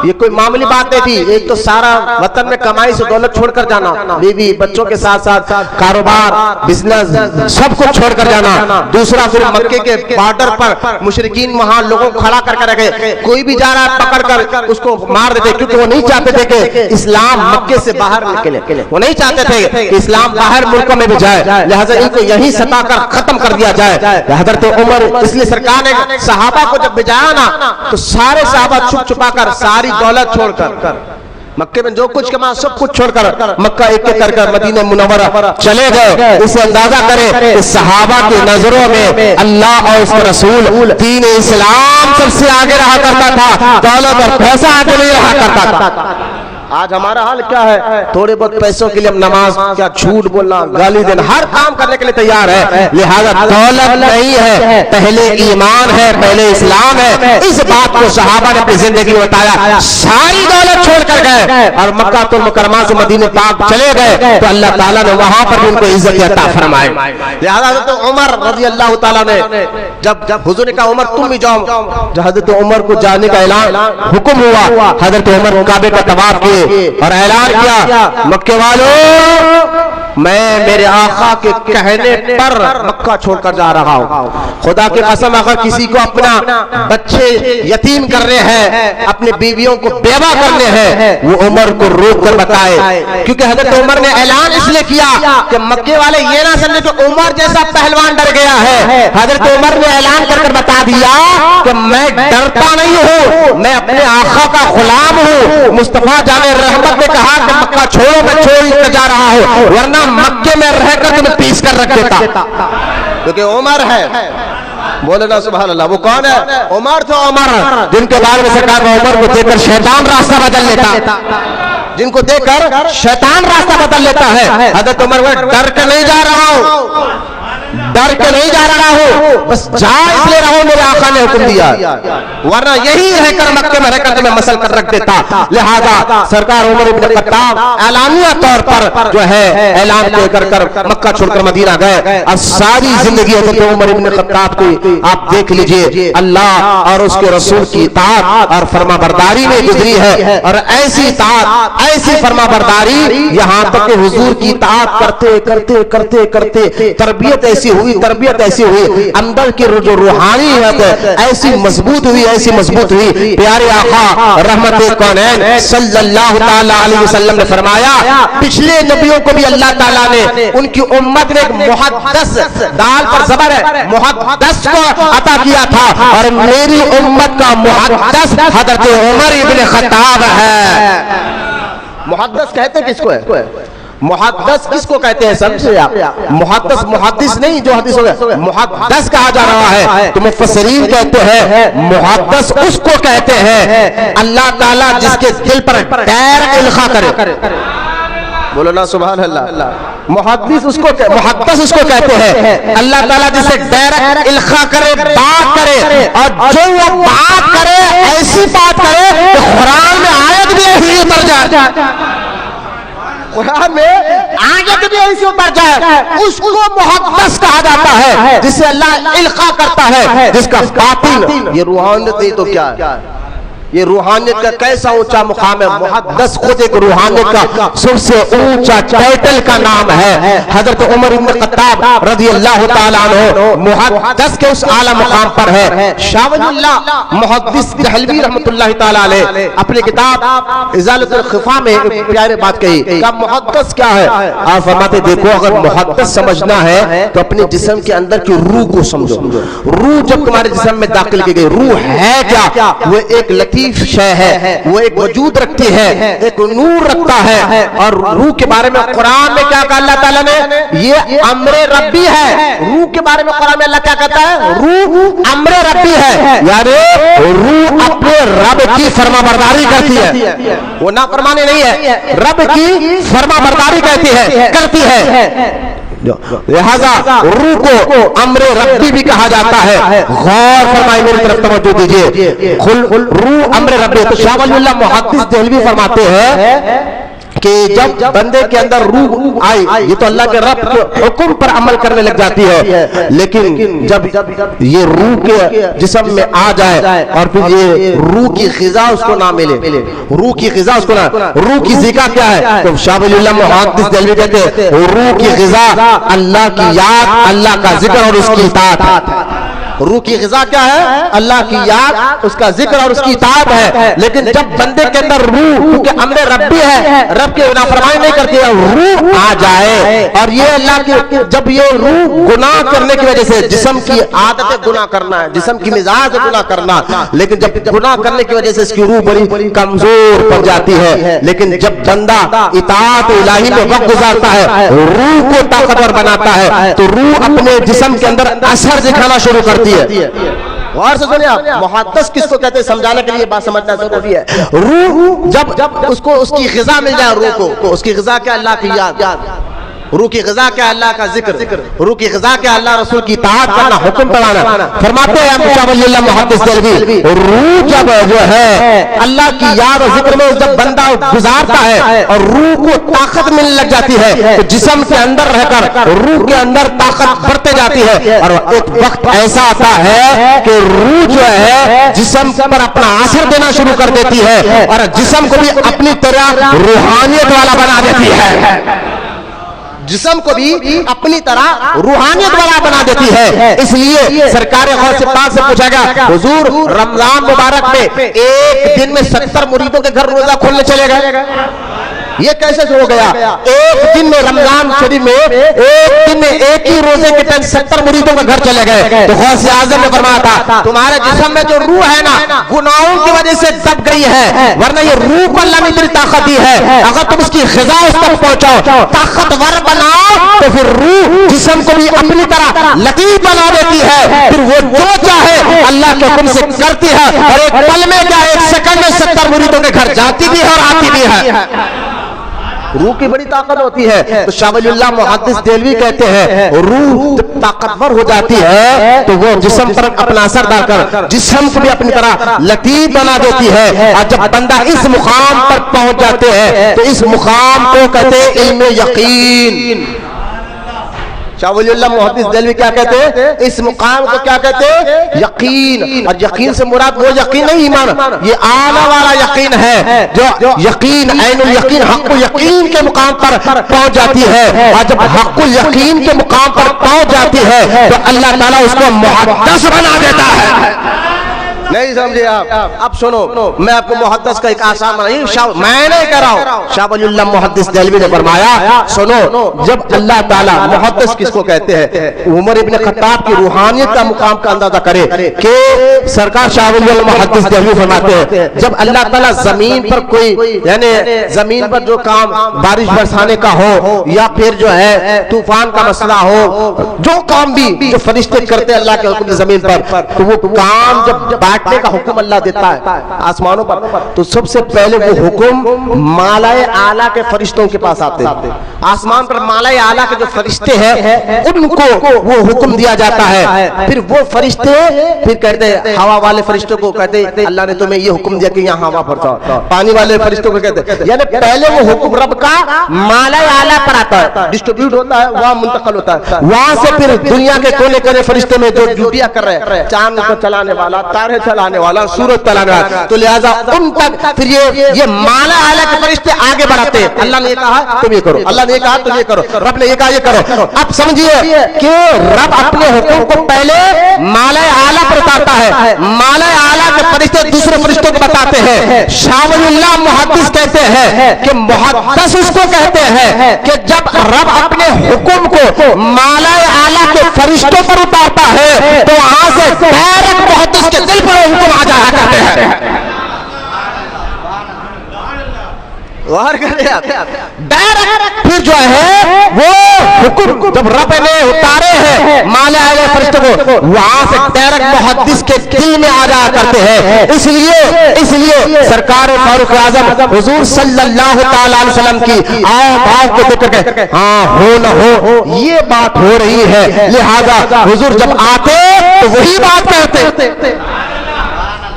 یہ کوئی معمولی بات نہیں تھی۔ ایک تو سارا وطن میں کمائی سے دولت چھوڑ کر جانا، بیوی بچوں کے ساتھ ساتھ کاروبار بزنس سب کچھ چھوڑ کر جانا، دوسرا پھر مکے کے بارڈر پر مشرکین وہاں لوگوں کو کھڑا کر کر رکھے، کوئی بھی جا رہا ہے پکڑ کر اس کو مار دیتے، کیونکہ وہ نہیں چاہتے تھے کہ اسلام مکے سے باہر نکلے، وہ نہیں چاہتے تھے کہ اسلام باہر ملکوں میں بھی جائے، لہذا ان کو یہیں ستا کر ختم کر دیا جائے۔ حضرت عمر اس لیے سرکار نے صحابہ کو جب بھیجایا نا تو سارے صحابہ چھپ چھپا کر ساری دولت چھوڑ کر مکے میں جو کچھ کما سب کچھ چھوڑ کر مکہ ایک ایک کر مدینہ منورہ چلے گئے۔ اس سے اندازہ کریں کہ صحابہ کی نظروں میں اللہ اور اس کا رسول دین اسلام سب سے آگے رہا کرتا تھا، دولت اور پیسہ آگے نہیں رہا کرتا تھا۔ آج ہمارا حال کیا ہے؟ تھوڑے بہت پیسوں کے لیے ہم نماز کیا جھوٹ بولنا، گالی دینا، ہر کام کرنے کے لیے تیار ہے. لہذا دولت نہیں ہے، پہلے ایمان ہے، پہلے اسلام ہے. اس بات کو صحابہ نے اپنی زندگی میں بتایا. ساری دولت چھوڑ کر گئے اور مکہ المکرمہ سے مدینہ پاک چلے گئے تو اللہ تعالیٰ نے وہاں پر بھی ان کو عزت عطا فرمائے. لہذا حضرت عمر رضی اللہ تعالیٰ نے جب حضور نے کہا عمر تم بھی جاؤ، جب حضرت عمر کو جانے کا اعلان حکم ہوا، حضرت عمر کعبے کا طواف کیے اور اعلان کیا مکے والوں میں میرے آقا کے کہنے پر مکہ چھوڑ کر جا رہا ہوں. خدا کی قسم اگر کسی کو اپنا بچے یتیم کرنے ہیں، اپنی بیویوں کو بیوہ کرنے ہیں، وہ عمر کو روک کر بتائے. کیونکہ حضرت عمر نے اعلان اس لیے کیا کہ مکے والے یہ نہ سمجھے کہ عمر جیسا پہلوان ڈر گیا ہے. حضرت عمر نے اعلان کر کر بتا دیا کہ میں ڈرتا نہیں ہوں، میں اپنے آقا کا غلام ہوں. مصطفیٰ جان رحمت نے کہا کہ مکہ چھوڑو، میں چھوڑ کر جا رہا ہوں، ورنہ مکے میں رہ کر تمہیں پیس کر رکھ دیتا. کیونکہ عمر ہے، بولے نا سبحان اللہ. وہ کون ہے؟ عمر تو عمر جن کے بارے میں سرکار نے عمر کو دیکھ کر شیطان راستہ بدل لیتا، جن کو دیکھ کر شیطان راستہ بدل لیتا ہے. حضرت عمر وہ ڈر کے نہیں جا رہا ہوں، ڈر کے نہیں جا رہا ہوں، بس جا اس لیے رہا ہوں میرے آقا نے حکم دیا، ورنہ یہی رہ کر مکے میں رہ کر تمہیں مسل کر رکھ دیتا. لہذا سرکار عمر بن خطاب اعلانیہ طور پر جو ہے اعلان کر کر مکہ چھوڑ کر مدینہ گئے. اب ساری زندگی حضرت عمر بن خطاب کو آپ دیکھ لیجئے اللہ اور اس کے رسول کی اطاعت اور فرما برداری میں گزری ہے. اور ایسی اطاعت، ایسی فرما برداری یہاں تک کہ حضور کی اطاعت کرتے کرتے کرتے کرتے تربیت ایسی ہوئی اندر کی جو روحانیت ایسی مضبوط ہوئی، ایسی مضبوط ہوئی. پیارے آقا رحمت کونین صلی اللہ تعالی علیہ وسلم نے فرمایا پچھلے نبیوں کو بھی اللہ تعالیٰ نے ان کی امت نے ایک محدث، دال پر زبر ہے، محدث کو عطا کیا تھا، اور میری امت کا محدث حضرت عمر بن خطاب ہے. محدث کہتے کس کو ہے؟ محدث کس کو کہتے ہیں؟ سمجھے آپ؟ محدث محدث نہیں جو حدیث ہو گیا، محدث کہا جا رہا ہے. تو مفسرین کہتے ہیں محدث اس کو کہتے ہیں اللہ تعالیٰ جس کے دل پر ڈائریکٹ القاء کرے. بولو نا سبحان اللہ. محدث اس کو کہتے ہیں اللہ تعالیٰ جس سے ڈائریکٹ القاء کرے، بات کرے، اور جو وہ بات کرے ایسی بات کرے کہ قرآن میں آیت بھی ایسی اتر جائے، قرآن میں آیت بھی ایسی اتر جائے، اس کو محدث کہا جاتا ہے جسے اللہ القاء کرتا ہے، جس کا باطن یہ روحانیت نہیں تو کیا ہے. یہ روحانیت کا کیسا اونچا مقام ہے. محدث خود ایک روحانیت کا سب سے اونچا ٹائٹل کا نام ہے. حضرت عمر بن خطاب رضی اللہ تعالیٰ عنہ محدث کے اس اعلیٰ مقام پر ہے. شاہ ولی اللہ محدث دہلوی رحمت اللہ تعالیٰ علیہ اپنی کتاب ازالۃ الخفا میں پیارے بات کہی کہ محدث کیا ہے. آپ فرماتے دیکھو اگر محدث سمجھنا ہے تو اپنے جسم کے اندر کی روح کو سمجھو. روح جب تمہارے جسم میں داخل کی گئی، روح ہے کیا؟ وہ ایک لطیف شے ہے، وہ ایک وجود رکھتی ہے، ایک نور رکھتا ہے. اور روح کے بارے میں قرآن میں کیا کہا اللہ تعالیٰ نے؟ یہ امر ربی ہے. روح کے بارے میں قرآن میں اللہ کیا کہتا ہے؟ روح امر ربی ہے، یعنی روح اپنے رب کی فرما برداری کرتی ہے، وہ نافرمانی نہیں ہے، رب کی فرما برداری کرتی ہے. لہذا روح کو امر ربی بھی کہا جاتا ہے. غور فرمائے، میری طرف توجہ دیجئے. روح امر ربی. تو شاہ ولی اللہ محدث دہلوی فرماتے ہیں کہ جب بندے کے اندر روح آئی، یہ تو اللہ کے رب کے حکم پر عمل کرنے لگ جاتی ہے، لیکن جب یہ روح کے جسم میں آ جائے اور پھر یہ روح کی غذا اس کو نہ ملے، روح کی غذا اس کو نہ، روح کی ذکا کیا ہے؟ تو شاہ ولی اللہ محدث دہلوی کہتے ہیں روح کی غذا اللہ کی یاد، اللہ کا ذکر اور اس کی اطاعت. روح کی غذا کیا ہے؟ اللہ کی یاد، اس کا ذکر اور اس کی اطاعت ہے. لیکن جب بندے کے اندر روح، کیونکہ امر ربی ہے، رب کی نافرمانی نہیں کرتی ہے، روح آ جائے اور یہ اللہ کی، جب یہ روح گناہ کرنے کی وجہ سے، جسم کی عادت ہے گناہ کرنا ہے، جسم کی مزاج ہے گناہ کرنا، لیکن جب گناہ کرنے کی وجہ سے اس کی روح بڑی کمزور پڑ جاتی ہے. لیکن جب بندہ اطاعت الہی میں وقت گزارتا ہے، روح کو طاقتور بناتا ہے، تو روح اپنے جسم کے اندر اثر دکھانا شروع کرتی ہے. غور سے سنیں آپ، محدث کس کو کہتے ہیں سمجھانے کے لیے بات سمجھنا ضروری ہے۔ روح جب اس کو اس کی غذا مل جائے، روح کو تو اس کی غذا کیا؟ اللہ کی یاد۔ روح کی غذا کیا؟ اللہ کا ذکر۔ روح کی غذا کیا؟ اللہ رسول کی اطاعت کرنا، حکم پڑھانا۔ فرماتے ہیں شاہ ولی اللہ محدث دہلوی، روح جب جو ہے اللہ کی یاد اور ذکر میں جب بندہ گزارتا ہے اور روح کو طاقت ملنے لگ جاتی ہے تو جسم کے اندر رہ کر روح کے اندر طاقت بڑھتے جاتی ہے، اور ایک وقت ایسا آتا ہے کہ روح جو ہے جسم پر اپنا اثر دینا شروع کر دیتی ہے اور جسم کو بھی اپنی طرح روحانیت والا بنا دیتی ہے، جسم کو بھی اپنی طرح روحانیت والا بنا دیتی ہے۔ اس لیے سرکار غوث پاک سے پوچھا گیا، حضور رمضان مبارک میں ایک دن میں 70 مریدوں کے گھر روزہ کھولنے چلے گئے، یہ کیسے ہو گیا؟ ایک دن میں رمضان شریف میں ایک دن میں ایک ہی روزے کے ٹائم 70 مریدوں کے گھر چلے گئے۔ تو غوث اعظم نے فرمایا تھا تمہارے جسم میں جو روح ہے نا گناہوں کی وجہ سے دب گئی ہے، ورنہ یہ روح کو اللہ نے اتنی طاقت دی ہے، اگر تم اس کی غذا اس تک پہنچاؤ، طاقتور بناؤ، تو پھر روح جسم کو بھی اپنی طرح لطیف بنا دیتی ہے، پھر وہ جو چاہے اللہ کے حکم سے کرتی ہے، اور ایک پل میں کیا ایک سیکنڈ میں 70 مریدوں کے گھر جاتی بھی ہے اور آتی بھی ہے۔ روح کی بڑی طاقت ہوتی ہے۔ تو شاہ ولی اللہ محدث دہلوی کہتے ہیں روح جب طاقتور ہو جاتی ہے تو وہ جسم پر اپنا اثر ڈال کر جسم کو بھی اپنی طرح لطیف بنا دیتی ہے، اور جب بندہ اس مقام پر پہنچ جاتے ہیں تو اس مقام کو کہتے ہیں علم یقین۔ شاہ ولی اللہ محدث دہلوی کیا کہتے ہیں؟ اس مقام کو کیا کہتے ہیں؟ یقین۔ اور یقین سے مراد وہ یقین نہیں ایمان، یہ اعلیٰ والا یقین ہے جو یقین عین الیقین حق الیقین کے مقام پر پہنچ جاتی ہے، اور جب حق الیقین کے مقام پر پہنچ جاتی ہے تو اللہ تعالیٰ اس کو محدث بنا دیتا ہے۔ نہیں سمجھے آپ؟ اب سنو، میں آپ کو محدث کا ایک آسان میں نہیں کہہ رہا ہوں، شاہ ولی اللہ محدث دہلوی نے فرمایا سنو، جب اللہ تعالیٰ محدث کس کو کہتے ہیں؟ عمر ابن خطاب کی روحانیت کا مقام کا اندازہ کرے کہ سرکار شاہ ولی اللہ محدث دہلوی فرماتے ہیں جب اللہ تعالیٰ زمین پر کوئی یعنی زمین پر جو کام بارش برسانے کا ہو یا پھر جو ہے طوفان کا مسئلہ ہو، جو کام بھی جو فرشتے کرتے ہیں اللہ کے حکم سے زمین پر، تو وہ کام جب بانٹنے کا حکم اللہ دیتا ہے آسمانوں پر تو سب سے پہلے وہ حکم مالائے اعلیٰ کے فرشتوں کے پاس آتے ہیں۔ آسمان پر مالائے اعلیٰ کے جو فرشتے ہیں ان کو وہ حکم دیا جاتا ہے، پھر وہ فرشتے پھر کہتے ہیں ہوا والے فرشتوں کو کہتے ہیں اللہ نے تمہیں یہ حکم دیا کہ یہاں ہوا برساؤ، پانی والے فرشتوں کو کہتے ہیں، یعنی پہلے وہ حکم رب کا مالائے اعلیٰ پر آتا ہے، ڈسٹریبیوٹ ہوتا ہے، وہاں منتقل ہوتا ہے، وہاں سے پھر دنیا کے کونے کونے فرشتے میں جو ڈیوٹیاں کر رہے ہیں، چاند کو چلانے والا، تارے چلانے والا، سورج چلانے والا، تو لہذا ان تک پھر یہ مالا اعلیٰ کے فرشتے آگے بڑھاتے ہیں، اللہ نے یہ کہا تم یہ کرو، اللہ نے یہ کہا تم یہ کرو، رب نے یہ کہا یہ کرو۔ اب سمجھیے کہ رب اپنے حکم کو پہلے مالا اعلیٰ پر اتارتا ہے، مالا اعلیٰ کے فرشتے دوسرے فرشتوں کو بتاتے ہیں۔ شاہ ولی اللہ محدث کہتے ہیں کہ محدث اس کو کہتے ہیں کہ جب رب اپنے حکم کو مالا اعلیٰ کے فرشتوں پر اتارتا ہے تو وہاں سے ڈائریکٹ محدث کے دل پر حکم آ جایا کرتے ہیں۔ غور کریں آپ، ڈائریکٹ پھر جو ہے وہ حکم جب رب نے اتارے ہیں مالا اعلیٰ فرشتوں کو، وہاں سے ڈائریکٹ محدث کے دل میں آ جایا کرتے ہیں۔ اس لیے سرکار فاروق اعظم حضور صلی اللہ تعالی علیہ وسلم کی بات کو دیکھ کر کے ہاں ہو نہ ہو یہ بات ہو رہی ہے، لہذا حضور جب آتے تو وہی بات کرتے،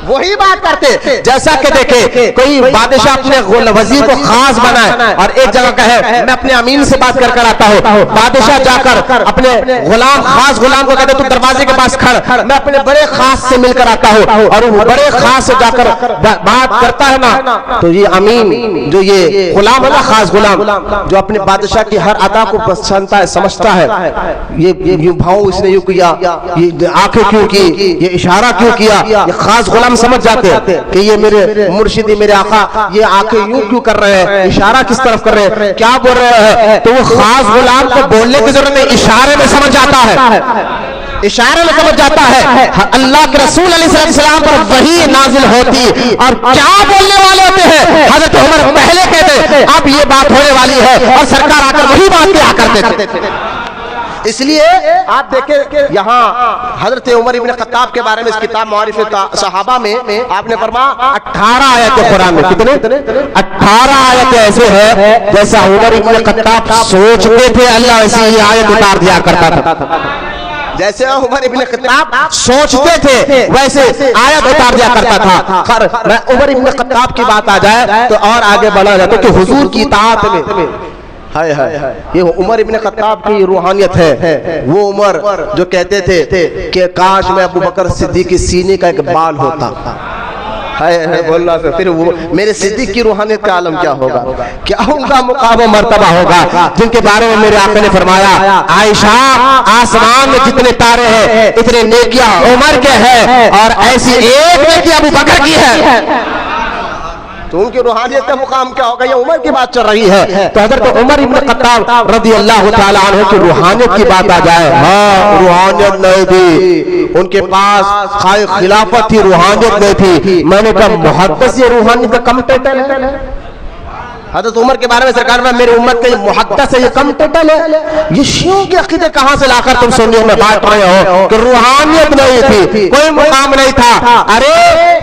وہی بات کرتے۔ جیسا کہ دیکھیں کوئی بادشاہ اپنے وزیر کو خاص بنائے اور ایک جگہ کہے میں اپنے امین سے بات کر آتا ہوں، بادشاہ جا کر اپنے غلام خاص غلام کو کہتے تو دروازے کے پاس کھڑ، میں اپنے بڑے خاص سے مل کر آتا ہوں، اور وہ بڑے خاص سے جا کر بات کرتا ہے نا، تو یہ امین جو یہ غلام ہے نا، خاص غلام جو اپنے بادشاہ کی ہر ادا کو پسندتا ہے، سمجھتا ہے، یہ بھاؤ اس نے یوں کیا، یہ آنکھیں کیوں کی، یہ اشارہ کیوں کیا، یہ خاص غلام سمجھ جاتے ہیں کہ یہ میرے مرشدی میرے آقا یہ آنکھیں یوں کیوں کر رہے ہیں، اشارہ کس طرف کر رہے ہیں، کیا بول رہے ہیں، تو وہ خاص غلام کو بولنے کی ضرورت نہیں، اشارے میں سمجھ جاتا ہے، اشارے میں سمجھ جاتا ہے۔ اللہ کے رسول علیہ السلام پر وحی نازل ہوتی اور کیا بولنے والے ہوتے ہیں، حضرت عمر پہلے کہتے اب یہ بات ہونے والی ہے اور سرکار آ کر وہی بات کیا کرتے تھے۔ اس لیے آپ دیکھیں یہاں حضرت عمر ابن خطاب کے بارے میں اس کتاب معارف صحابہ میں آپ نے فرمایا 18 آیت قرآن میں، کتنے 18 آیت ایسے ہے جیسا عمر ابن خطاب سوچتے تھے اللہ ایسی ہی آیت اتار دیا کرتا تھا، جیسے عمر ابن خطاب سوچتے تھے ویسے آیت اتار دیا کرتا تھا۔ عمر ابن خطاب کی بات آ جائے تو اور آگے بڑھا جاتا کہ حضور کی اطاعت میں ہائے ہائے یہ عمر ابن خطاب کی روحانیت ہے، وہ عمر جو کہتے تھے کہ کاش میں ابو بکر صدیق کے سینے کا ایک بال ہوتا، بولنا سے پھر وہ میرے صدیق کی روحانیت کا عالم کیا ہوگا، کیا ان کا مقام و مرتبہ ہوگا، جن کے بارے میں میرے آقا نے فرمایا عائشہ آسمان میں جتنے تارے ہیں اتنے نیکیاں عمر کے ہیں اور ایسی ایک نیکی ابو بکر کی ہے، تو ان کی روحانیت کا مقام کیا ہوگا، یہ عمر کی بات چل رہی ہے۔ تو حضرت عمر ابن خطاب رضی اللہ تعالیٰ عنہ کی روحانیت کی بات آ جائے، ہاں روحانیت نہیں تھی ان کے پاس، خلافت تھی روحانیت نہیں تھی۔ میں نے کہا محدث یہ روحانیت کا کم ٹائٹل ہے؟ حضرت عمر کے بارے میں سرکار میں میری امت کا یہ محدث ہے، یہ کم ٹائٹل ہے؟ یہ شیعوں کے عقیدے کہاں سے لا کر تم سنیوں میں بانٹ رہے ہو کہ روحانیت نہیں تھی، کوئی مقام نہیں تھا؟ ارے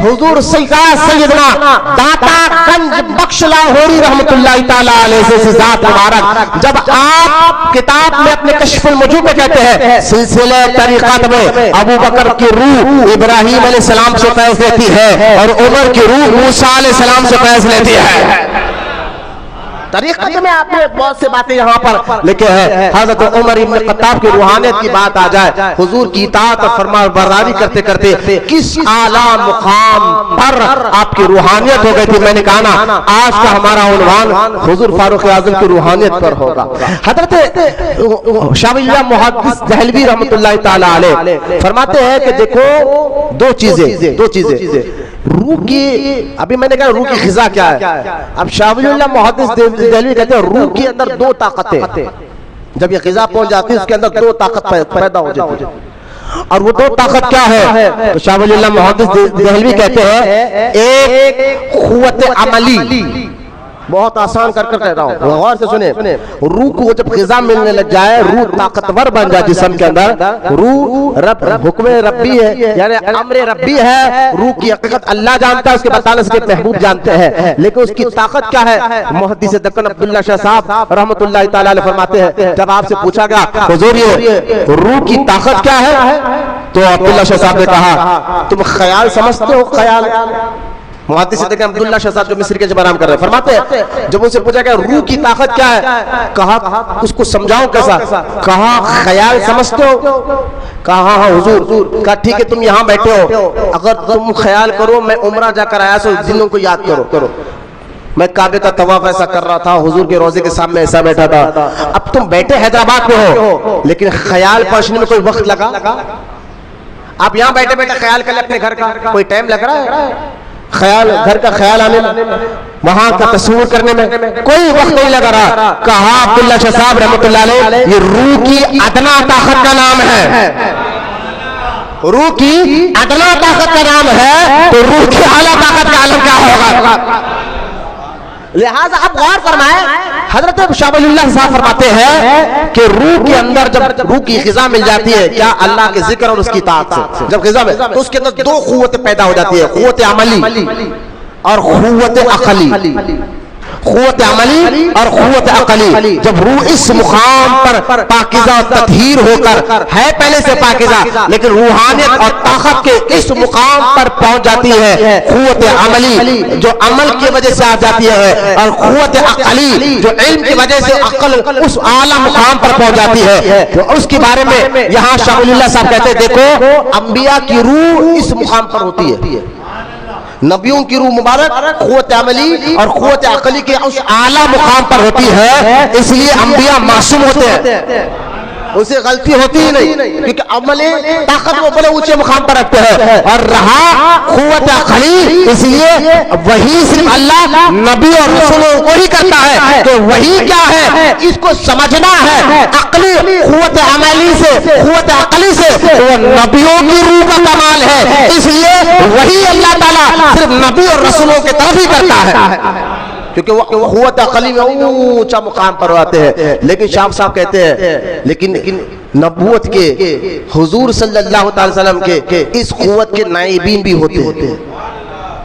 حضور سیدنا داتا گنج بخش لاہوری رحمت اللہ تعالیٰ علیہ سے ذات مبارک جب آپ کتاب میں اپنے کشف الموجوب میں کہتے ہیں سلسلہ طریقت میں ابو بکر کی روح ابراہیم علیہ السلام سے فیض لیتی ہے اور عمر کی روح موسیٰ علیہ السلام سے فیض لیتی ہے، طریقت میں آپ نے بہت سے باتیں یہاں پر لکھے ہیں۔ حضرت عمر ابن خطاب کی روحانیت کی بات آ جائے، حضور کی اطاعت اور فرمان برداری کرتے کرتے کس اعلیٰ مقام پر آپ کی روحانیت ہو گئی تھی۔ میں نے کہا نا آج کا ہمارا عنوان حضور فاروق اعظم کی روحانیت پر ہوگا۔ حضرت شاہ ولی اللہ محدث دہلوی رحمت اللہ تعالیٰ علیہ فرماتے ہیں کہ دیکھو دو چیزیں روح کی، ابھی میں نے کہا روح کی غذا کیا ہے، اب شاہ ولی اللہ محدث دہلوی کہتے ہیں روح کے اندر دو طاقتیں، جب یہ غذا پہنچ جاتی ہے اس کے اندر دو طاقت پیدا ہو جاتی ہے، اور وہ دو طاقت کیا ہے؟ تو شاہ ولی اللہ محدث دہلوی کہتے ہیں ایک قوت عملی، بہت آسان کر کر کہہ رہا ہوں غور سے سنیں، روح کو جب غذا ملنے لگ جائے روح طاقتور بن جائے جسم کے اندر، روح رب حکم ربی ہے یعنی امر ربی ہے، روح کی حقیقت اللہ جانتا ہے، اس کے بتانے سے محبوب جانتے ہیں، لیکن اس کی طاقت کیا ہے؟ محدث دکن عبداللہ شاہ صاحب رحمت اللہ تعالیٰ علیہ فرماتے ہیں جب آپ سے پوچھا گیا حضور یہ روح کی طاقت کیا ہے تو عبداللہ شاہ صاحب نے کہا تم خیال سمجھتے ہو؟ خیال محدث دیکھیں عبداللہ شاہ صاحب جو مصر کے جبرام کر رہے ہیں فرماتے ہیں جب ان سے پوچھا کہ روح کی طاقت کیا ہے، کہا اس کو سمجھاؤں کیسا، کہا خیال سمجھتے ہو، کہا ہاں حضور، کہا ٹھیک ہے تم یہاں بیٹھے ہو، اگر تم خیال کرو میں عمرہ جا کر آیا سو دنوں کو یاد کرو، میں کعبے کا طواف ایسا کر رہا تھا، حضور کے روضے کے سامنے ایسا بیٹھا تھا، اب تم بیٹھے حیدرآباد میں ہو لیکن خیال پہنچنے میں کوئی وقت لگا؟ آپ یہاں بیٹھے بیٹھے خیال کر لیں اپنے گھر کا، کوئی ٹائم لگ رہا ہے؟ خیال گھر کا خیال آنے میں، وہاں کا تصور کرنے میں کوئی وقت نہیں لگا رہا۔ کہا عبداللہ شاہ صاحب رحمت اللہ علیہ یہ روح کی ادنا طاقت کا نام ہے، روح کی ادنا طاقت کا نام ہے تو روح کی اعلیٰ طاقت کا عالم کیا ہوگا؟ لہذا اب غور فرمائیں حضرت شاہ ولی اللہ صاحب فرماتے ہیں کہ روح کے اندر جب روح کی غذا مل جاتی ہے کیا اللہ کے ذکر اور اس کی اطاعت سے جب غذا میں تو اس کے اندر دو قوتیں پیدا ہو جاتی ہے، قوت عملی اور قوت عقلی، قوت عملی اور قوت عقلی۔ جب روح اس مقام پر پاکیزہ اور تطہیر ہو کر ہے پہلے سے پاکیزہ لیکن روحانیت اور طاقت کے اس مقام پر پہنچ جاتی ہے قوت عملی جو عمل کی وجہ سے آ جاتی ہے، اور قوت عقلی جو علم کی وجہ سے عقل اس اعلیٰ مقام پر پہنچ جاتی ہے۔ اس کے بارے میں یہاں شاہ ولی اللہ صاحب کہتے ہیں دیکھو انبیاء کی روح اس مقام پر ہوتی ہے، نبیوں کی روح مبارک قوت عملی اور قوت عقلی کے اس اعلیٰ مقام پر ہوتی ہے، اس لیے انبیاء معصوم ہوتے ہیں، اسے غلطی ہوتی ہی نہیں کیونکہ عمل طاقت وہ بڑے اونچے مقام پر رکھتے ہیں، اور رہا قوت عقلی اس لیے وہی صرف اللہ نبی اور رسولوں کو ہی کرتا ہے کہ وہی کیا ہے اس کو سمجھنا ہے، عقلی قوت عملی سے قوت عقلی سے وہ نبیوں کی روح کا کمال ہے، اس لیے وہی اللہ تعالیٰ صرف نبی اور رسولوں کی طرف ہی کرتا ہے کیونکہ وہ قوت عقلی میں اونچا مقام پر آتے ہیں۔ لیکن شاہ صاحب کہتے ہیں لیکن نبوت کے حضور صلی اللہ تعالی وسلم کے اس قوت کے نائبین بھی ہوتے ہیں.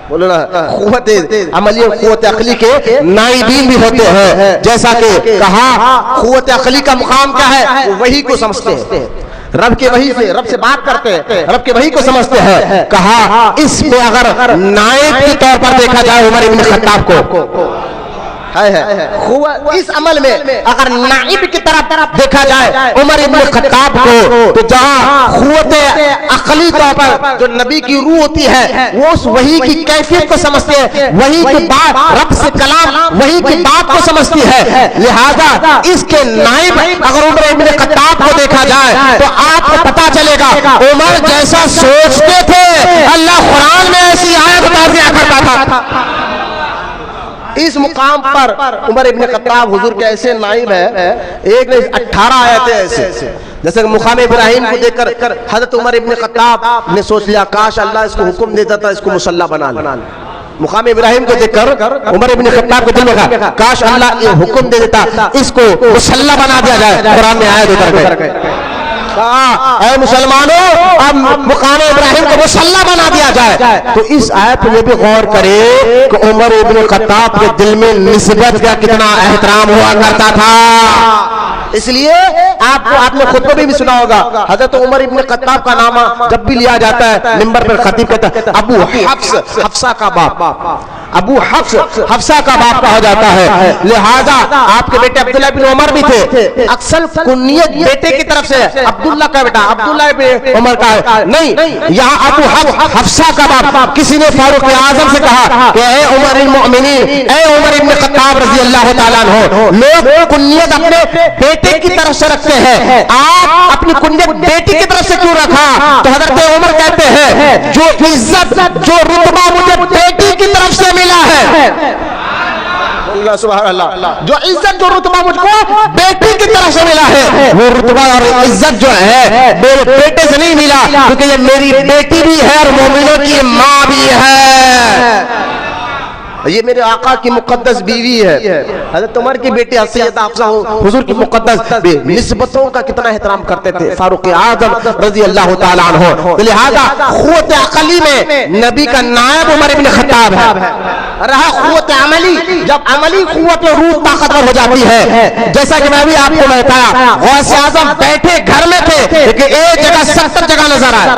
بولو نا, قوت عملی اور قوت عقلی کے نائبین بھی ہوتے ہیں. جیسا کہ کہا قوت عقلی کا مقام کیا ہے, وہ وحی کو سمجھتے ہیں, رب کے وحی سے, رب سے بات کرتے ہیں, رب کے وحی کو سمجھتے ہیں. کہا اس میں اگر نائب کے طور پر دیکھا جائے عمر ابن خطاب کو, اس عمل میں اگر نائب کی طرف دیکھا جائے عمر ابن خطاب کو, تو جہاں قوت عقلی طور پر جو نبی کی روح ہوتی ہے وہ اس وحی کی کیفیت کو سمجھتے ہیں, وحی کی بات, رب سے کلام وحی کی بات کو سمجھتی ہے. لہذا اس کے نائب اگر عمر ابن خطاب کو دیکھا جائے تو آپ کو پتا چلے گا عمر جیسا سوچتے تھے اللہ قرآن میں ایسی آیت اتار دیا کرتا تھا. اس مقام پر عمر ابن خطاب حضور کے ایسے نائب ہے, ایک نے 18 آیتیں ایسے, جیسے مقام ابراہیم کو دیکھ کر حضرت عمر ابن خطاب نے سوچ لیا کاش اللہ اس کو حکم دیتا تھا اس کو مسلح بنا لے. مقام ابراہیم کو دیکھ کر عمر ابن خطاب کو دل میں کہا کاش اللہ یہ حکم دے دیتا اس کو مسلح بنا دیا جائے. قرآن میں آیت اتر گئی, اے مسلمانوں اب مقام ابراہیم کو مسلح بنا دیا جائے. تو اس آیت پر یہ بھی غور کرے کہ عمر ابن خطاب کے دل میں نسبت کا کتنا احترام ہوا کرتا تھا. اس لیے آپ نے خطبہ بھی سنا ہوگا, حضرت عمر ابن خطاب کا نام جب بھی لیا جاتا ہے منبر پر خطیب کہتا ہے ابو حفص, حفصہ کا باپ, ابو حفص, حفصہ کا باپ کہا جاتا ہے. لہذا آپ کے بیٹے عبداللہ بن عمر بھی تھے, اکثر کنیت بیٹے کی طرف سے عبداللہ کا بیٹا عبداللہ بن عمر کا ہے, نہیں, یہاں ابو حفص حفصہ کا باپ. کسی نے فاروق اعظم سے کہا کہ اے عمر المؤمنین, اے عمر ابن خطاب رضی اللہ تعالیٰ عنہ, لوگ کنیت اپنے بیٹے کی طرف سے رکھتے ہیں, آپ اپنی کنیت بیٹی کی طرف سے کیوں رکھا؟ تو حضرت عمر کہتے ہیں جو عزت جو رتبہ مجھے بیٹی کی طرف سے ملا ہے, اللہ سبحان اللہ, جو عزت جو رتبہ مجھ کو بیٹی کی طرف سے ملا ہے وہ رتبہ اور عزت جو ہے میرے بیٹے سے نہیں ملا, کیونکہ یہ میری بیٹی بھی ہے اور مومنوں کی ماں بھی ہے, یہ میرے آقا کی مقدس بیوی ہے. حضرت عمر کی بیٹی سیدہ حفصہ حضور کی مقدس نسبتوں کا کتنا احترام کرتے تھے فاروق اعظم رضی اللہ تعالیٰ عنہ. لہذا قوت عقلی میں نبی کا نائب عمر ابن خطاب ہے. رہا قوت عملی, جب عملی قوت روح طاقتور ہو جاتی ہے, جیسا کہ میں بھی آپ کو بتایا غوث اعظم بیٹھے گھر میں تھے لیکن ایک جگہ 70 جگہ نظر آئے,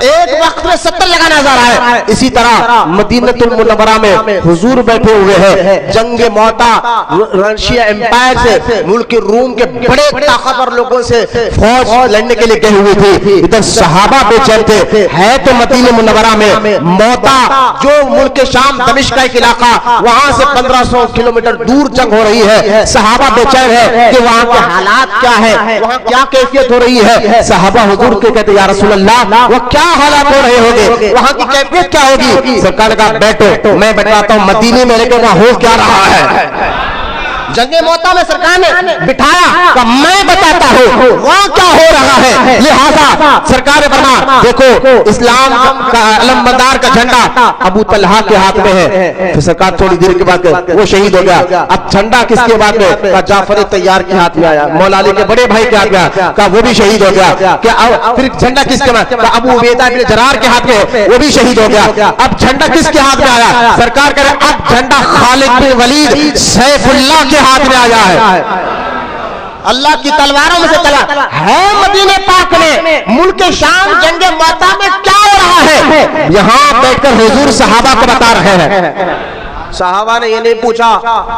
ایک وقت میں 70 جگہ نظر آئے. اسی طرح مدینہ المنورہ میں حضور بیٹھے ہوئے ہیں, جنگ موتا رشیا امپائر سے ملک روم کے بڑے طاقتور لوگوں سے فوج لڑنے کے لیے گئے ہوئے تھے. ادھر صحابہ بے چین تھے, ہے تو مدینہ منورہ میں, موتا جو ملک شام دمشق کا ایک علاقہ, وہاں سے 1500 کلومیٹر دور جنگ ہو رہی ہے. صحابہ بے چین ہے کہ وہاں کے حالات کیا ہے, وہاں کیا کیفیت ہو رہی ہے. صحابہ حضور کو کہتے یا رسول اللہ وہ کیا حالات ہو رہے ہوں گے, وہاں کی کیفیت کیا ہوگی؟ سرکار نے کہا بیٹھو میں بتاتا ہوں مدینے میں, لیکن وہاں ہو کیا رہا ہے. جنگ موتا میں سرکار نے بٹھایا کہ میں بتاتا ہوں وہاں کیا ہو رہا ہے. لہذا سرکار نے فرمایا دیکھو اسلام کا علم بردار کا جھنڈا ابو طلحہ کے ہاتھ میں ہے. پھر سرکار تھوڑی دیر کے بعد وہ شہید ہو گیا. اب جھنڈا کس کے بعد میں؟ کہا جعفر طیار کے ہاتھ میں آیا, مولا علی کے بڑے بھائی کے ہاتھ میں آیا, کہا وہ بھی شہید ہو گیا. پھر جھنڈا کس کے بعد؟ کہا ابو عبیدہ بن جرار کے ہاتھ میں, وہ بھی شہید ہو گیا. اب جھنڈا کس کے ہاتھ میں آیا؟ سرکار کہہ رہے اب جھنڈا خالد بن ولید سیف اللہ کے ہاتھ میں آیا ہے. اللہ کی تلواروں میں سے تلوار ہے مدینہ پاک میں. ملک شام جنگ موتا میں کیا ہو رہا ہے, یہاں بیٹھ کر حضور صحابہ کو بتا رہے ہیں. صحابہ نے یہ نہیں پوچھا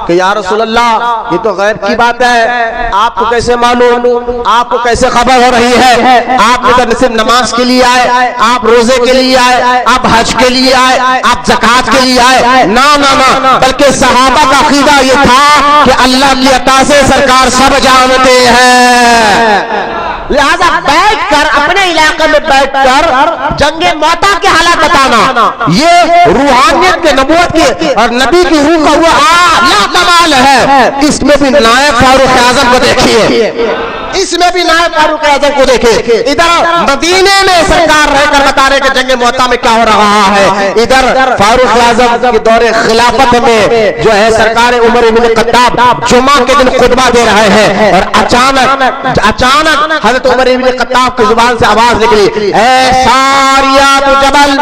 کہ یا رسول اللہ یہ تو غیب کی بات ہے, آپ کو کیسے معلوم, آپ کو کیسے خبر ہو رہی ہے, آپ نے تو صرف نماز کے لیے آئے, آپ روزے کے لیے آئے, آپ حج کے لیے آئے, آپ زکات کے لیے آئے. نہ نہ نہ, بلکہ صحابہ کا عقیدہ یہ تھا کہ اللہ کی عطا سے سرکار سب جانتے ہیں. لہذا بیٹھ کر اپنے علاقے میں بیٹھ کر جنگ موتا کے حالات بتانا یہ روحانیت کے نبوت کے اور نبی کی روح کا وہ اعلیٰ کمال ہے. اس میں بھی نائب فاروق اعظم کو دیکھیے, اس میں بھی نائب فاروق اعظم کو دیکھے. ادھر مدینے میں سرکار رہ کر بتا رہے کہ جنگ موتا میں کیا ہو رہا ہے. ادھر فاروق اعظم کے دور خلافت میں جو ہے سرکار عمر بن خطاب جمعہ کے دن خطبہ دے رہے ہیں اور اچانک حضرت عمر بن خطاب کی زبان سے آواز نکلی, اے ساریات جبل.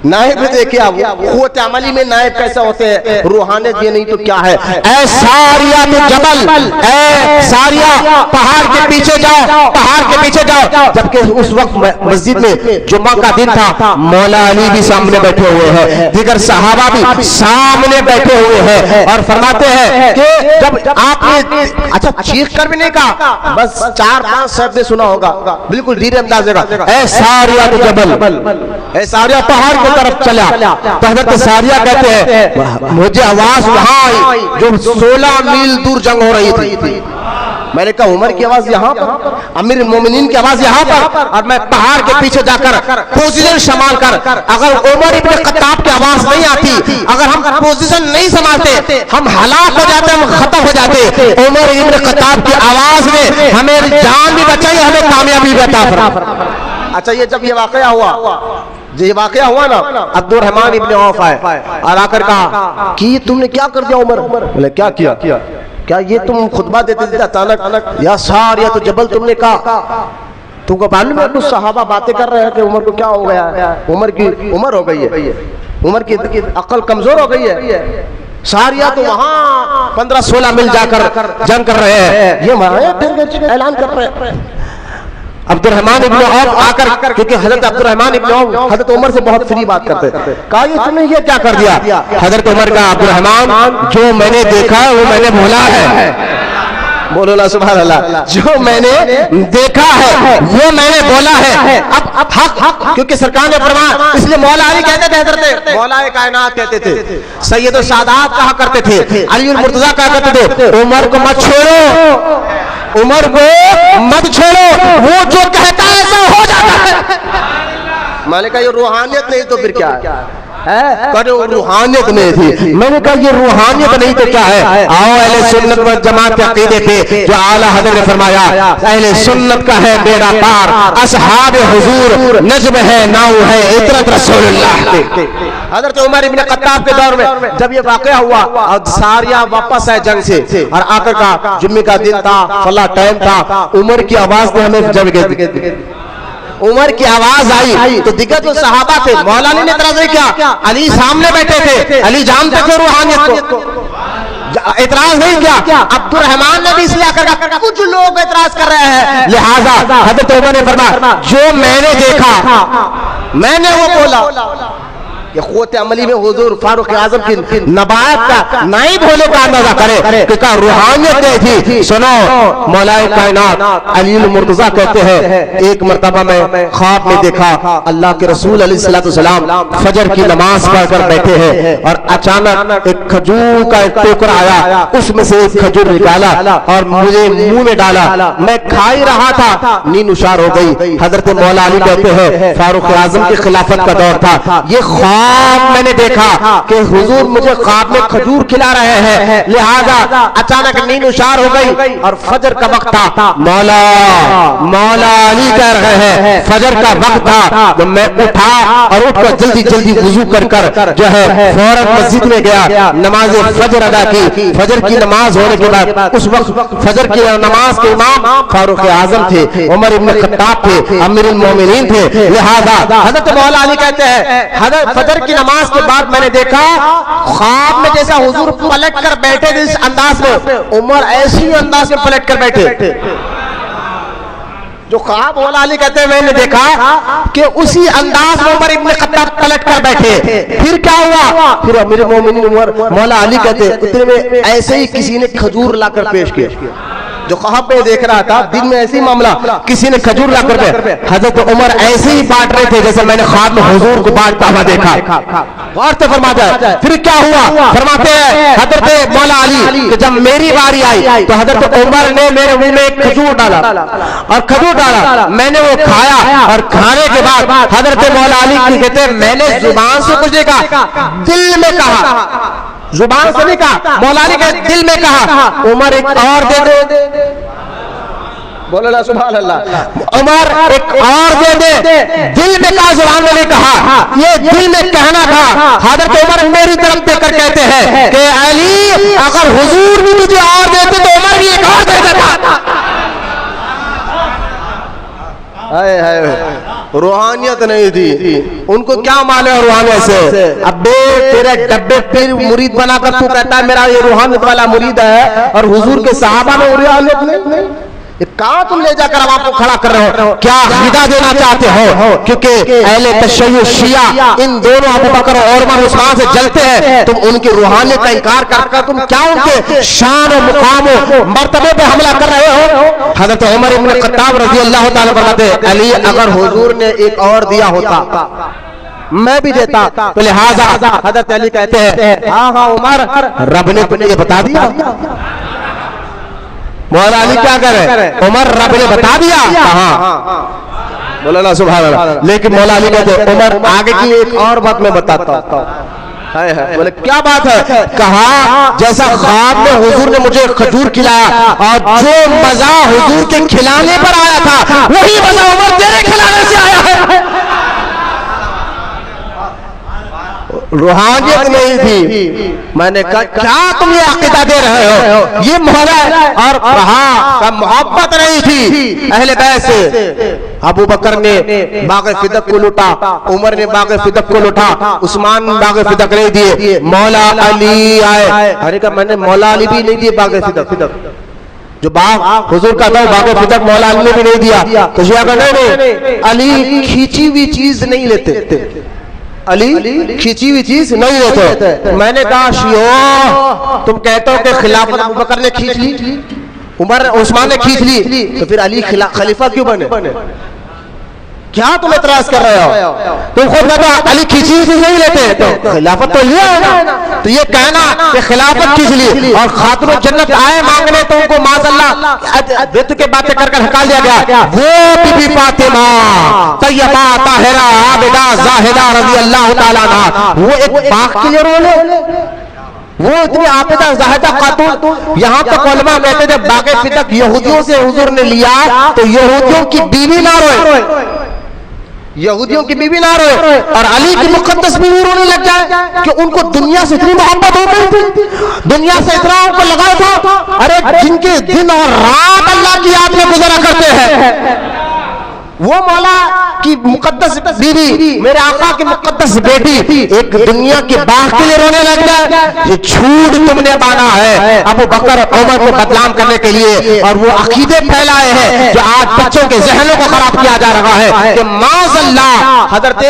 نائب دیکھیں آپ قوت عملی میں نائب کیسا ہوتے ہیں, روحانیت یہ نہیں تو کیا ہے. اے ساریات جبل, اے ساریا پہاڑ کے پیچھے جاؤ, پہاڑ کے پیچھے جاؤ. جبکہ اس وقت مسجد میں جمعہ کا دن تھا, مولا علی بھی سامنے بیٹھے ہوئے ہیں, دیگر صحابہ بھی سامنے بیٹھے ہوئے ہیں اور فرماتے ہیں کہ جب آپ نے اچھا چیخ کر بھی نہیں کہا, بس 4-5 شبد سنا ہوگا بالکل دھیرے انداز کا, اے ساریات جبل, اے ساریا پہاڑ کی طرف چلا. تو حضرت ساریہ کہتے ہیں مجھے آواز وہاں آئی جو 16 میل دور جنگ ہو رہی تھی. میں نے کہا عمر کی آواز یہاں پر, امیر المومنین کی آواز یہاں پر, اور میں پہاڑ کے پیچھے جا کر پوزیشن سنبھال کر, اگر عمر ابن خطاب کی آواز نہیں آتی, اگر ہم پوزیشن نہیں سنبھالتے, ہم ہلاک ہو جاتے, ہم ختم ہو جاتے. عمر ابن خطاب کی آواز نے ہمیں جان بھی بچائی, ہمیں کامیابی بھی عطا فرمائی. اچھا یہ جب یہ واقعہ ہوا نا, عبد الرحمن ابن عوف آئے اور آ کر کہا کہ تم نے کیا کر دیا عمر. بولے کیا کیا یہ تم خطبہ دیتے تھے اچانک یا ساریہ تو جبل تم نے کہا, تم کو معلوم ہے کچھ صحابہ باتیں کر رہے ہیں کہ عمر کو کیا ہو گیا ہے, عمر کی عمر ہو گئی ہے, عمر کی عقل کمزور ہو گئی ہے. ساریہ تو وہاں 15-16 میل جا کر جنگ کر رہے ہیں, یہ وہاں اعلان کر رہے ہیں. عبد الرحمن ابن عوف آ کر, کیونکہ حضرت عبد الرحمن ابن عوف حضرت عمر سے بہت فری بات کرتے, کہا یہ تم نے یہ کیا کر دیا. حضرت عمر کا عبد الرحمن جو میں نے دیکھا ہے وہ میں نے بولا ہے. بولو نا سبحان اللہ. جو میں نے دیکھا ہے وہ میں نے بولا ہے. اب حق کیونکہ سرکار نے فرمایا, اس لیے مولا علی کہتے تھے, حضرت مولا کائنات کہتے تھے, سید السادات کہا کرتے تھے, علی المرتضیٰ کہا کرتے تھے, عمر کو مت چھوڑو, عمر کو مت چھوڑو, وہ جو کہتا ہے ایسا ہو جاتا ہے. میں نے کہا یہ روحانیت نہیں تو پھر کیا ہے, روحانیت نہیں تھی. میں نے کہا یہ روحانیت نہیں تو کیا ہے. آؤ اہل سنت و جماعت کے عقیدے پہ جو اعلیٰ حضرت نے فرمایا, اہل سنت کا ہے بیڑا پار, اصحاب حضور نجم ہے, ناؤ ہے عطرت رسول اللہ. حضرت عمر ابن خطاب کے دور میں جب یہ واقعہ ہوا اور ساریہ واپس آئے جنگ سے, اور آ کر کہا جمعے کا دن تھا, فلاں ٹائم تھا, عمر کی آواز نے ہمیں جب گئے, عمر کی آواز آئی تو دیگر جو صحابہ تھے, مولا علی نے اعتراض نہیں کیا, علی سامنے بیٹھے تھے, علی جانتے تھے روحانیت کو, اعتراض نہیں کیا. عبد الرحمن نے بھی اس لیے کہا کچھ لوگ اعتراض کر رہے ہیں, لہذا حضرت عمر نے فرمایا جو میں نے دیکھا میں نے وہ بولا. کہ قوت عملی میں حضور فاروق اعظم کی نبات کا نائب ہونے کا اندازہ کرے کہ کیا روحانیت نہیں تھی. سنو, مولا کائنات علی المرتضیٰ کہتے ہیں ایک مرتبہ میں خواب میں دیکھا اللہ کے رسول علیہ السلام فجر کی نماز پڑھ کر بیٹھے ہیں, اور اچانک ایک کھجور کا ایک ٹوکرا آیا, اس میں سے ایک کھجور نکالا اور مجھے منہ میں ڈالا, میں کھا ہی رہا تھا, نیند نشار ہو گئی. حضرت مولا علی کہتے ہیں فاروق اعظم کی خلافت کا دور تھا, یہ خواب میں نے دیکھا کہ حضور مجھے خواب میں کھجور کھلا رہے ہیں, لہذا اچانک نیند نشار ہو گئی اور فجر کا وقت تھا. مولا علی کہہ رہے ہیں فجر کا وقت تھا, تو میں اٹھا اور اٹھ کر جلدی وضو کر جو ہے فوراً مسجد میں گیا, نماز فجر ادا کی. فجر کی نماز ہونے کے بعد, اس وقت فجر کی نماز کے امام فاروق اعظم تھے, عمر ابن خطاب تھے, امیر المومنین تھے, لہذا حضرت مولا علی کہتے ہیں حضرت فجر کی نماز کے بعد میں نے دیکھا خواب میں جیسا حضور پلٹ کر بیٹھے تھے, اس انداز میں عمر ایسی انداز میں پلٹ کر بیٹھے. جو خواب مولا علی کہتے ہیں میں نے دیکھا کہ اسی انداز میں عمر ابن خطاب پلٹ کر بیٹھے. پھر کیا ہوا, پھر امیر المومنین عمر مولا علی کہتے ہیں اتنے میں ایسے ہی کسی نے کھجور لا کر پیش کیا. جو خواب میں دیکھ رہا تھا دن میں ایسی معاملہ, کسی نے کھجور لا کر حضرت عمر ایسے ہی بانٹ رہے تھے جیسے میں نے خواب میں حضور کو بانٹتا ہوا دیکھا. غور سے فرماتا ہے پھر کیا ہوا, فرماتے ہیں حضرت مولا علی کہ جب میری باری آئی تو حضرت عمر نے میرے منہ میں ایک کھجور ڈالا, اور کھجور ڈالا میں نے وہ کھایا, اور کھانے کے بعد حضرت مولا علی کہتے ہیں میں نے زبان سے کچھ نہیں کہا, دل میں کہا زبان سے نہیں کہا، مولا علی کے دل میں کہا عمر ایک اور دے دے، بولو نا سبحان اللہ، عمر ایک اور دے دے، دل میں کہا، زبان میں نہیں کہا، یہ دل میں کہنا تھا۔ حضرت عمر میری طرف دیکھ کر کہتے ہیں کہ علی اگر حضور بھی مجھے اور دیتے تو عمر بھی ایک اور دے دیتا۔ روحانیت نہیں تھی ان کو، کیا مانے روحانیت سے؟ ابے تیرے ڈبے پیر مرید بنا کر تو کہتا ہے میرا یہ روحانیت والا مرید ہے، اور حضور کے صحابہ میں روحانیت نہیں؟ کہاں تم لے جا کر اب آپ کو کھڑا کر رہے ہو؟ کیا خدا دینا چاہتے ہو؟ کیونکہ اہل تشیع شیعہ ان دونوں ابو بکر اور عمر عثمان سے جلتے ہیں، تم ان کی روحانیت کا انکار کر کر تم کیا ان کے شان و مقام و مرتبے پہ حملہ کر رہے ہو؟ حضرت عمر ابن خطاب رضی اللہ تعالیٰ فرماتے ہیں علی اگر حضور نے ایک اور دیا ہوتا میں بھی دیتا، تو لہٰذا حضرت علی کہتے ہیں ہاں ہاں عمر، رب نے تمہیں یہ بتا دیا۔ مولا علی کیا کرے؟ عمر رب نے بتا دیا، کہاں؟ بولا نا سبحان اللہ۔ لیکن مولا علی کہتے ہیں عمر آگے کی ایک اور بات میں بتاتا ہوں۔ بولے کیا بات ہے؟ کہا جیسا خواب میں حضور نے مجھے کھجور کھلایا اور جو مزہ حضور کے کھلانے پر آیا تھا وہی مزہ عمر تیرے کھلانے سے آیا ہے۔ روحانیت نہیں تھی۔ میں نے کہا کیا تم یہ عقیدہ دے رہے ہو؟ یہ مولا اور کہا محبت نہیں تھی اہل بیت سے۔ ابو بکر نے باغ فدق کو لوٹا، عمر نے باغ فدق کو لوٹا، عثمان باغ فدق نہیں دیے، مولا علی آئے۔ ارے کہا میں نے مولا علی بھی نہیں دیے باغ فدق، جو باغ حضور کا تھا باغ فدق مولا علی نے بھی نہیں دیا۔ تو شیعہ کا نہیں، علی کھینچی ہوئی چیز نہیں لیتے، علی کھینچی ہوئی چیز نہیں لیتے۔ میں نے کہا شیعو تم کہتے ہو کہ خلافت ابو بکر نے کھینچ لی، عمر عثمان نے کھینچ لی، تو پھر علی خلیفہ کیوں بنے؟ کیا تم اعتراض کر رہے ہو؟ تم خود کہتے ہو علی کھینچی ہوئی چیز نہیں لیتے، تو خلافت تو یہ ہے نا۔ تو یہ کہنا کہ خلافت کھینچ لی اور خاتون جنت آئے مانگنے تو ان کو معاذ اللہ وت کے باتیں کر کر ہٹا دیا گیا۔ وہ بی بی فاطمہ طیبہ طاہرہ عابدہ زاہدہ رضی اللہ تعالیٰ عنہا، وہ ایک باغ کے لیے رولے، وہ اتنی عابدہ زاہدہ خاتون، یہاں تک علماء کہتے تھے باغ فدق یہودیوں سے حضور نے لیا تو یہودیوں کی بیوی نہ روئے، یہودیوں کی بیوی نہ روئے، اور علی کی مقدس بیوی رونے لگ جائے کہ ان کو دنیا سے اتنی محبت ہو گئی تھی، دنیا سے اتنا ان کو لگا تھا۔ ارے جن کے دن اور رات اللہ کی یاد میں گزرا کرتے ہیں، وہ مولا کی مقدس بیوی، میرے آقا کی مقدس بیٹی ایک دنیا کے باغ کے لیے رونے لگ جائے، یہ جھوٹ تم نے بانا ہے ابو بکر عمر کو بدنام کرنے کے لیے، اور وہ عقیدے پھیلائے ہیں جو آج بچوں کے ذہنوں کو خراب کیا جا رہا ہے کہ معاذ اللہ حضرت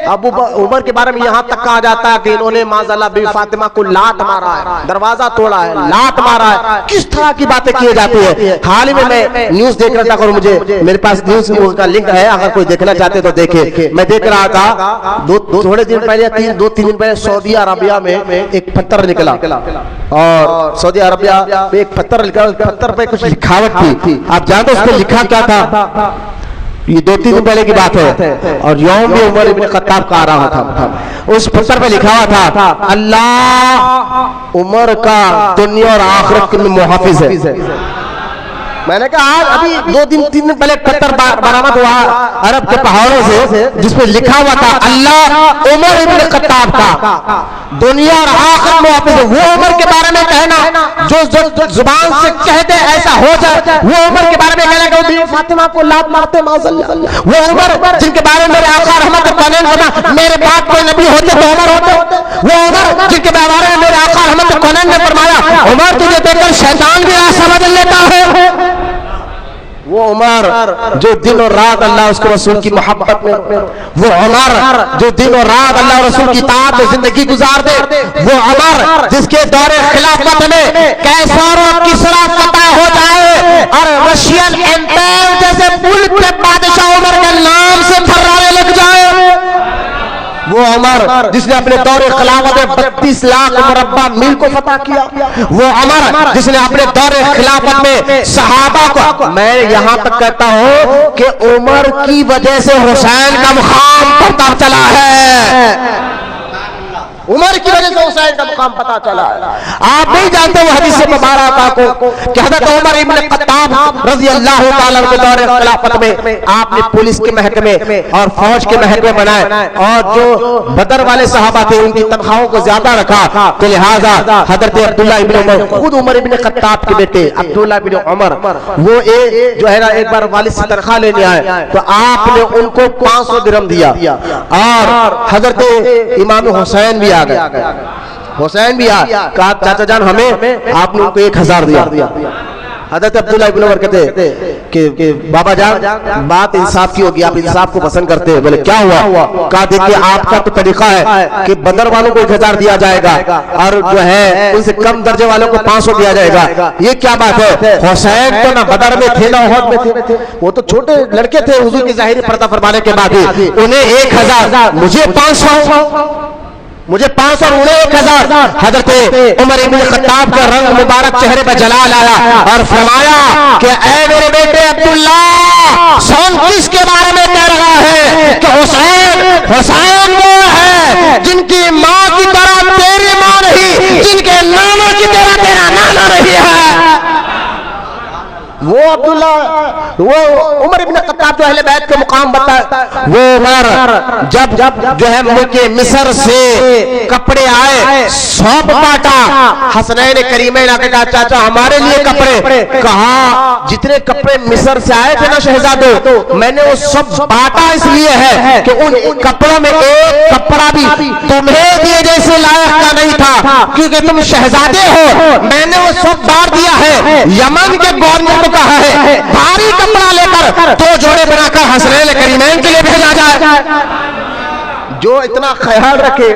ابو عمر کے بارے میں یہاں تک کہا جاتا ہے کہ انہوں نے معاذ اللہ بی فاطمہ کو لات مارا ہے، دروازہ توڑا ہے، لات مارا ہے۔ کس طرح کی باتیں کی جاتی ہے؟ حال ہی میں نیوز دیکھ رہا تھا، مجھے میرے پاس نیوز کا لنک ہے، اگر کوئی دیکھنا چاہتے تو دیکھے۔ میں دیکھ رہا تھا تھوڑے دن پہلے، دو تین دن پہلے سعودی عربیہ میں ایک پتھر نکلا، اور سعودی عربیہ میں ایک پتھر نکلا، پتھر پہ کچھ لکھاوٹ تھی۔ آپ جانتے اس پہ لکھا کیا تھا؟ یہ 2-3 دن پہلے کی بات ہے، اور یوم بھی عمر ابن خطاب کا آ رہا تھا۔ اس پتھر پہ لکھا ہوا تھا اللہ عمر کا دنیا اور آخرت میں محافظ ہے۔ میں نے کہا آج ابھی 2-3 دن پہلے پتھر برآمد ہوا عرب کے پہاڑوں سے، جس پہ لکھا ہوا تھا اللہ عمر ابن خطاب کا دنیا اور آخرت میں محافظ ہے۔ وہ عمر کے بارے میں کہنا جو زبان سے کہتے ایسا ہو جائے، وہ عمر کے بارے میں کہنا کہ وہ بی فاطمہ کو لات مارتے معاذ اللہ، وہ عمر جن کے بارے میں میرے آقا رحمت کونین فرمایا میرے باپ کوئی نبی ہوتے تو عمر ہوتے، وہ عمر جن کے بارے میں میرے آقا رحمت کونین نے فرمایا عمر تجھے دیکھ کر شیطان بھی راستہ بدل لیتا ہے، وہ عمر جو دن اور رات اللہ اس کو رسول کی محبت میں، وہ عمر جو دن اور رات اللہ رسول کی اطاعت میں زندگی گزار دے، وہ عمر جس کے دور خلافت میں کیسر اور کسرا فتح ہو جائے اور رشین امپائر جیسے ملک کے بادشاہ عمر کے نام سے تھرانے لگ جائے، وہ عمر جس نے اپنے دور خلافت میں 32 لاکھ مربع میل کو فتح کیا، وہ عمر جس نے اپنے دور خلافت میں صحابہ کو، میں یہاں تک کہتا ہوں کہ عمر کی وجہ سے حسین کا مقام بڑھتا چلا ہے، عمر کی وجہ سے حسین کا مقام پتا چلا ہے. آپ نہیں جانتے وہ حدیث مبارکہ کو کہ حضرت عمر ابن خطاب رضی اللہ تعالیٰ عنہ کے دور خلافت میں آپ نے پولیس کے محکمے اور فوج کے محکمے بنائے اور جو بدر والے صحابہ تھے ان کی تنخواہوں کو زیادہ رکھا. تو لہٰذا حضرت عبداللہ ابن عمر خود عمر ابن خطاب کے بیٹے عبداللہ ابن عمر وہ جو ہے نا ایک بار والد سے تنخواہ لینے آئے تو آپ نے ان کو 500 درہم دیا اور حضرت امام حسین بھی آ گئے. حسین بھی آیا کہا چاچا جان ہمیں آپ نے ان کو 1000 دیا. حضرت عبداللہ ابن عمر کہتے کہ بابا جان بات انصاف کی ہوگی, آپ انصاف کو پسند کرتے ہیں. بولے کیا ہوا؟ کہا دیکھیے آپ کا تو طریقہ ہے کہ بدر والوں کو 1000 دیا جائے گا اور جو ہے ان سے کم درجے والوں کو 500 دیا جائے گا. یہ کیا بات ہے؟ حسین تو نہ بدر میں تھے نہ احد میں تھے, وہ تو چھوٹے لڑکے تھے. حضور کی ظاہری پردہ فرمانے کے بعد انہیں 1000 مجھے 500 انہیں 1000. حضرت عمر ابن خطاب کا رنگ مبارک چہرے پر جلال آیا اور فرمایا کہ اے میرے بیٹے عبداللہ سن کس کے بارے میں کہہ رہا ہے کہ حسین وہ ہے جن کی ماں کی طرح تیری ماں نہیں, جن کے نانا کی طرح تیرا نانا نہیں ہے. وہ عبداللہ وہ عمر ابن خطاب جو اہل بیت کے مقام بتا, وہ عمر جب جو ہے ملک مصر سے کپڑے آئے سونپ بانٹا. حسنین کریمین آ کے کہا چاچا ہمارے لیے کپڑے. کہا جتنے کپڑے مصر سے آئے تھے نا شہزادو میں نے وہ سب بانٹا اس لیے ہے کہ ان کپڑوں میں ایک کپڑا بھی تمہیں دیے جیسے لائق کا نہیں تھا کیونکہ تم شہزادے ہو. میں نے وہ سب بانٹ دیا ہے. یمن کے گورنر کو کہا ہے بھاری کپڑا لے کر 2 جوڑے بنا کر حسنین کریمین کے لیے بھیجا جائے. جو اتنا خیال رکھے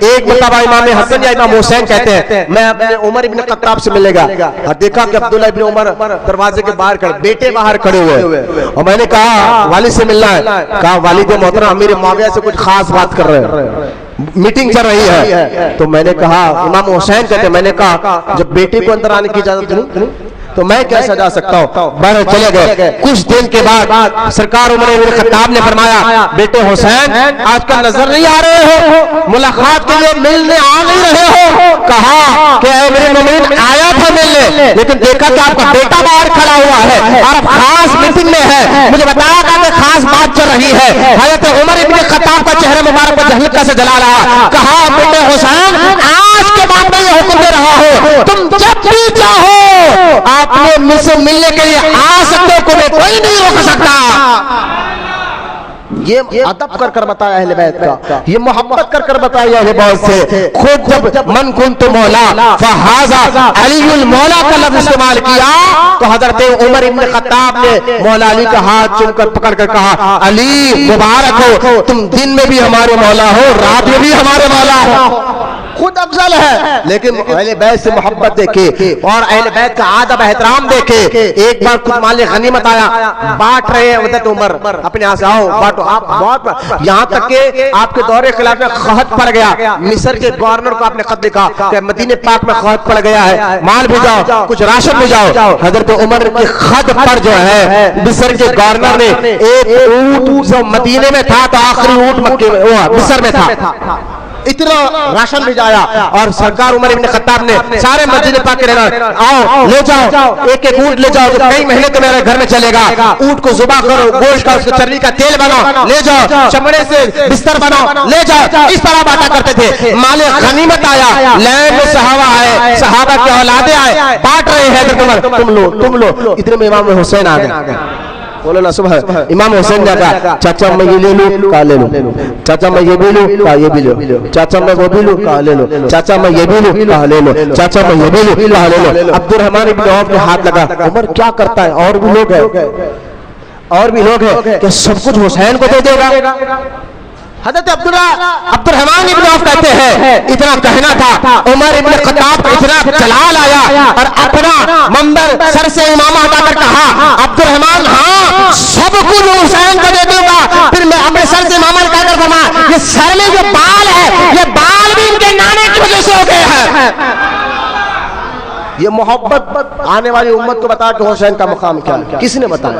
ایک مرتبہ امام حسن یا امام حسین کہتے ہیں میں اپنے عمر ابن خطاب سے ملے گا اور دیکھا کہ عبداللہ ابن عمر دروازے کے باہر کھڑے, بیٹے باہر کھڑے ہوئے اور میں نے کہا والد سے ملنا ہے. کہا والد محترم امیر معاویہ سے کچھ خاص بات کر رہے ہیں, میٹنگ چل رہی ہے. تو میں نے کہا امام حسین کہتے ہیں میں نے کہا جب بیٹے کو اندر آنے کی اجازت نہیں تو میں کیسا جا سکتا ہوں. باہر چلے گئے. کچھ دن کے بعد سرکار عمر ابن خطاب نے فرمایا بیٹے حسین آج کل نظر نہیں آ رہے ہو, ملاقات کے لیے ملنے آ نہیں رہے ہو. کہا کہ اے میرے مومن آیا تھا ملنے لیکن دیکھا کہ آپ کا بیٹا باہر کھڑا ہوا ہے اور اب خاص میٹنگ میں ہے, مجھے بتایا کہ خاص بات چل رہی ہے. حضرت عمر ابن خطاب کا چہرہ مبارک پر ہلکا سے جلال آیا. کہا بیٹے حسین آج کے بعد میں یہ حکم دے رہا ہوں تم جب بھی چاہو آپ مجھ سے ملنے کے لیے آ سکتے ہو, کوئی نہیں روک سکتا. یہ ادب کر بتایا اہل بیت کا, یہ محبت کر بتایا اہل بیت سے. خود جب من کنت مولا فہذا علی المولا کا لفظ استعمال کیا تو حضرت عمر ابن خطاب نے مولا علی کا ہاتھ چوم کر پکڑ کر کہا علی مبارک ہو, تم دن میں بھی ہمارے مولا ہو رات میں بھی ہمارے مولا ہو. خود افضل ہے لیکن اہل بیت سے محبت دیکھے اور اہل بیت کا ادب احترام دیکھے. ایک بار خود مال غنیمت آیا, بانٹ رہے ہیں حضرت عمر اپنے یہاں سے آؤ بانٹو. آپ بہت یہاں تک کہ آپ کے دور خلاف میں خط پڑ گیا, مصر کے گورنر کو آپ نے خط لکھا کہ مدینہ پاک میں خط پڑ گیا ہے, مال بھیجاؤ, کچھ راشن بھیجاؤ. حضرت عمر کے خط پر جو ہے مصر کے گورنر نے ایک اونٹ جو مدینے میں تھا تو آخری اونٹ مکے میں مصر میں تھا, اتنا راشن بھیجایا. اور سرکار عمر ابن خطاب نے سارے مسجد پاک کے رہنا آؤ لے جاؤ ایک ایک اونٹ لے جاؤ, کئی مہینے تو میرے گھر میں چلے گا. اونٹ کو ذبح کرو, گوشت کا اس کو چربی کا تیل بناؤ لے جاؤ, چمڑے سے بستر بناؤ لے جاؤ. اس طرح بانٹا کرتے تھے. مال غنیمت آیا, لین میں صحابہ آئے, صحابہ کے اولادیں آئے, بانٹ رہے ہیں. تم لو اتنے میں امام حسین آ گئے. بولو نا صبح امام حسین نے کہا چاچا میں یہ لے لوں کہا لے لو, چاچا میں یہ بھی لوں کہا یہ بھی لو, چاچا میں وہ بھی لوں کہا لے لو, چاچا میں یہ بھی لوں کہا لے لو, چاچا میں یہ بھی لوں کہا لے لو. عبد الرحمن ابن عوف نے ہاتھ لگا, عمر کیا کرتا ہے, اور بھی لوگ ہیں کہ سب کچھ حسین کو دے دے گا. حضرت عبد الرحمن ابن عوف کہتے ہیں اتنا کہنا تھا, عمر ابن خطاب کا اتنا جلال آیا اور اپنا منبر سر سے امامہ ہٹا کر کہا عبد الرحمن ہاں سب کچھ حسین کو دے دوں گا. پھر میں اپنے سر سے امامہ ہٹا کر فرمایا یہ سر میں جو بال ہے یہ بال بھی ان کے نانے کی وجہ سے ہو گئے ہیں. یہ محبت آنے والی امت کو بتا کہ حسین کا مقام کیا ہے, کس نے بتایا؟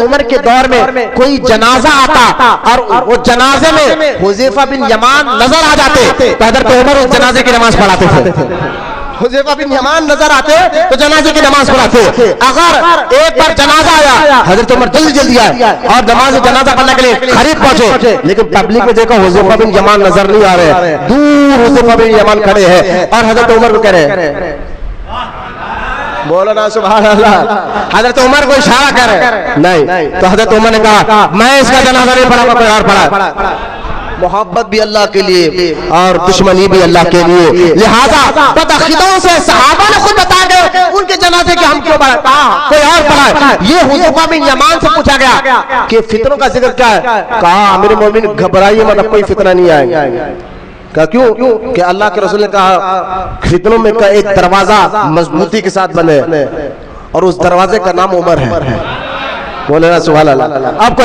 عمر کے دور میں کوئی جنازہ آتا اور وہ جنازے میں حذیفہ بن یمان نظر آ جاتے تو حضرت عمر اس جنازے کی نماز پڑھاتے تھے. حذیفہ بن یمان نظر آتے تو جنازے کی نماز پڑھاتے. اگر ایک بار جنازہ آیا حضرت عمر جلدی آئے اور نماز جنازہ پڑھنے کے لیے قریب پہنچے, لیکن پبلک میں دیکھا حذیفہ بن یمان نظر نہیں آ رہے, دور حذیفہ بن یمان کھڑے ہیں اور حضرت عمر کو کہہ رہے ہیں بولو نا سبحان اللہ. حضرت عمر کو اشارہ کر رہے نہیں تو حضرت عمر نے کہا میں اس کا جنازہ نہیں پڑھا, کوئی اور پڑھا. محبت بھی اللہ کے لیے اور دشمنی بھی اللہ کے لیے, لہذا بدعقیدوں سے صحابہ نے خود بتا گئے ان کے جنازے کے ہم کیوں پڑھائیں, کوئی اور پڑھائے. یہ حذیفہ بن یمان سے پوچھا گیا کہ فتنوں کا ذکر کیا ہے, کہا امیر المومنین گھبرائیے مت, کوئی فتنہ نہیں آئے گا. کہا کیوں کہ اللہ کے رسول نے کہا فتنوں میں کا ایک دروازہ مضبوطی کے ساتھ بنے اور اس دروازے کا نام عمر ہے. بولے نا سبحان اللہ. اب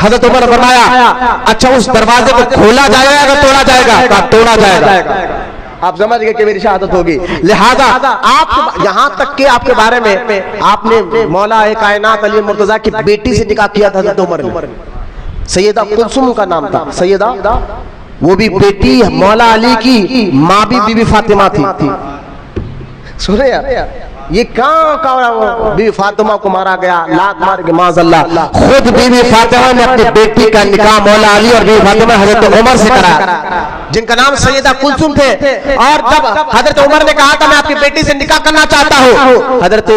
حضرت عمر نے فرمایا اچھا اس دروازے کو کھولا جائے گا یا توڑا جائے گا, کہا توڑا جائے گا. آپ سمجھ گئے کہ میری شہادت ہوگی. لہذا آپ یہاں تک کہ آپ کے بارے میں آپ نے مولا کائنات علی مرتضیٰ کی بیٹی سے نکاح کیا تھا حضرت عمر نے, سیدہ کلثوم کا نام تھا, سیدہ وہ بھی بیٹی مولا علی کی ماں بھی بی بی فاطمہ تھی. سنے یہ کہاں بی بی فاطمہ کو مارا گیا, لات مار کے معاذ اللہ. خود بی بی فاطمہ نے اپنی بیٹی کا نکاح مولا علی اور بی بی فاطمہ حضرت عمر سے کرایا جن کا نام سیدہ کلثوم تھے. اور جب حضرت عمر نے کہا تھا میں آپ کی بیٹی سے نکاح کرنا چاہتا ہوں, حضرت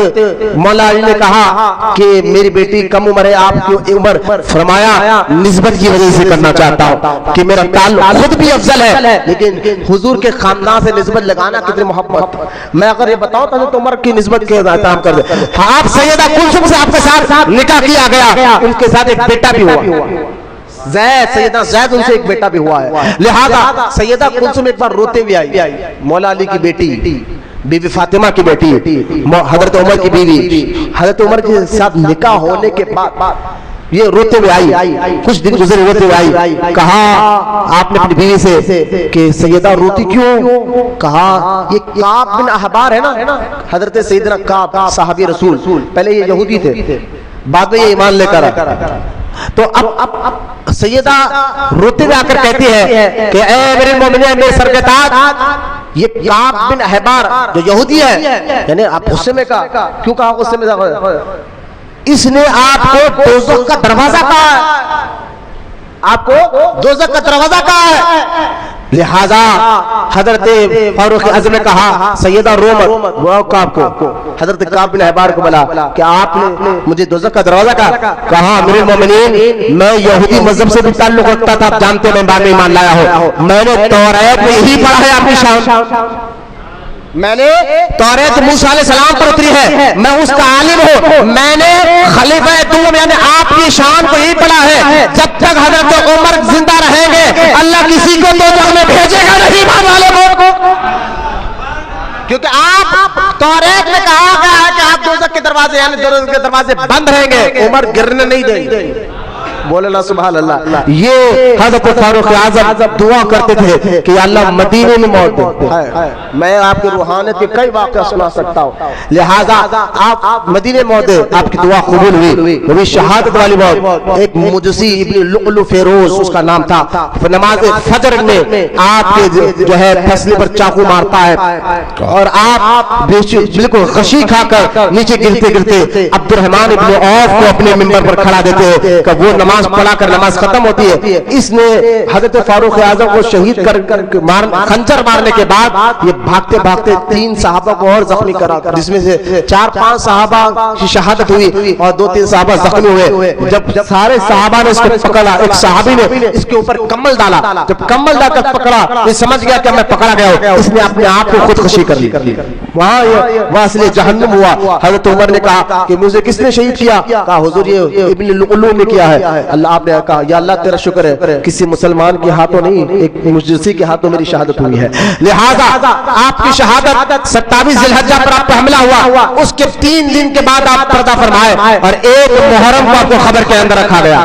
مولا علی نے کہا کہ میری بیٹی کم عمر ہے, آپ کی عمر, فرمایا نسبت کی وجہ سے کرنا چاہتا ہوں کہ میرا تعلق خود بھی افضل ہے لیکن حضور کے خاندان سے نسبت لگانا کتنی محبت. میں اگر یہ بتاؤں تو حضرت عمر کی نسبت کے احترام کر دے. آپ سیدہ کلثوم سے آپ کے ساتھ نکاح کیا گیا, ان کے ساتھ ایک بیٹا بھی ہوا زید, سیدہ زید ان سے ایک بیٹا بھی ہوا ہے. لہذا سیدہ کلثوم ایک بار روتے ہوئے آئی, مولا علی کی بیٹی بی بی فاطمہ کی بیٹی حضرت عمر کی بیوی, حضرت عمر کے ساتھ نکاح ہونے کے بعد یہ روتے ہوئے آئی, کچھ دن گزرے روتے ہوئے آئی. کہا آپ نے اپنی بیوی سے کہ سیدہ روتی کیوں, کہا یہ کعب بن احبار ہے نا, حضرت سیدنا کعب صحابی رسول, پہلے یہ یہودی تھے بعد میں یہ ایمان لے کر آئے. تو اب سیدہ روتے ہوئے آ کر کہتی ہے کہ اے میرے مومنین میرے سر کے تاج, یہ کعب بن احبار جو یہودی ہے, یعنی آپ غصے میں کہا, کیوں کہا غصے میں, اس نے آپ کو دوزخ کا دروازہ کہا ہے, آپ کو دوزخ کا دروازہ کہا ہے. لہذا حضرت فاروق اعظم نے کہا سیدہ رومت وہ کعب کو, حضرت کعب بن احبار کو بولا کہ آپ نے مجھے دوزخ کا دروازہ کہا امیر المومنین میں یہودی مذہب سے بھی تعلق رکھتا تھا, آپ جانتے ہیں میں بعد میں ایمان لایا ہوں, میں نے توریت میں یہی پڑھا ہے اپنی شان, میں نے توریت موسیٰ علیہ السلام پر اتری ہے, میں اس کا عالم ہوں, میں نے خلیفہ دوم یعنی آپ کی شان کو ہی پڑھا ہے. جب تک حضرت عمر زندہ رہیں گے اللہ کسی کو دوزخ میں بھیجے گا نہیں ایمان والوں کو, کیونکہ آپ توریت میں کہا گیا ہے کہ آپ دوزخ کے دروازے یعنی دوزخ کے دروازے بند رہیں گے, عمر گرنے نہیں دیں گے. بولے نا سبحان اللہ. یہ حضرت فاروق اعظم دعا کرتے تھے کہ اللہ مدینے میں موت دے. میں آپ کی روحانیت کے کئی واقعہ سنا سکتا ہوں, لہذا آپ مدینے میں موت دے, آپ کی دعا قبول ہوئی. وہ شہادت والی موت, ایک مجسی ابن لؤلؤ فیروز اس کا نام تھا, نماز فجر میں آپ کے جو ہے فصلے پر چاقو مارتا ہے اور آپ بالکل غشی کھا کر نیچے گرتے گرتے عبد الرحمن ابن عوف کو اپنے منبر پر کھڑا دیتے ہیں کہ وہ نماز پڑھا کر نماز ختم ہوتی ہے. اس نے حضرت فاروق اعظم کو شہید کر خنجر مارنے کے بعد یہ بھاگتے بھاگتے 3 صحابہ کو اور زخمی کرا, جس میں سے 4-5 صحابہ کی شہادت ہوئی اور 2-3 صحابہ زخمی ہوئے. جب سارے صحابہ نے اس کو پکڑا, ایک صحابی نے اس کے اوپر کمل ڈالا, جب کمل ڈال کر پکڑا یہ سمجھ گیا کہ میں پکڑا گیا ہوں, اس نے اپنے آپ کو خودکشی کر لی. وہاں سے جہنم ہوا. حضرت عمر نے کہا کہ مجھے کس نے شہید کیا, کہا حضور یہ ابن لؤلؤ نے کیا ہے. اللہ آپ نے کہا یا اللہ تیرا شکر ہے کسی مسلمان کے ہاتھوں نہیں ایک مجوسی کے ہاتھوں میری شہادت ہوئی ہے. لہذا آپ کی شہادت 27 ذی الحجہ پر آپ پر حملہ ہوا, اس کے 3 دن کے بعد آپ پردہ فرمائے اور 1 محرم کو آپ کو خبر کے اندر رکھا گیا.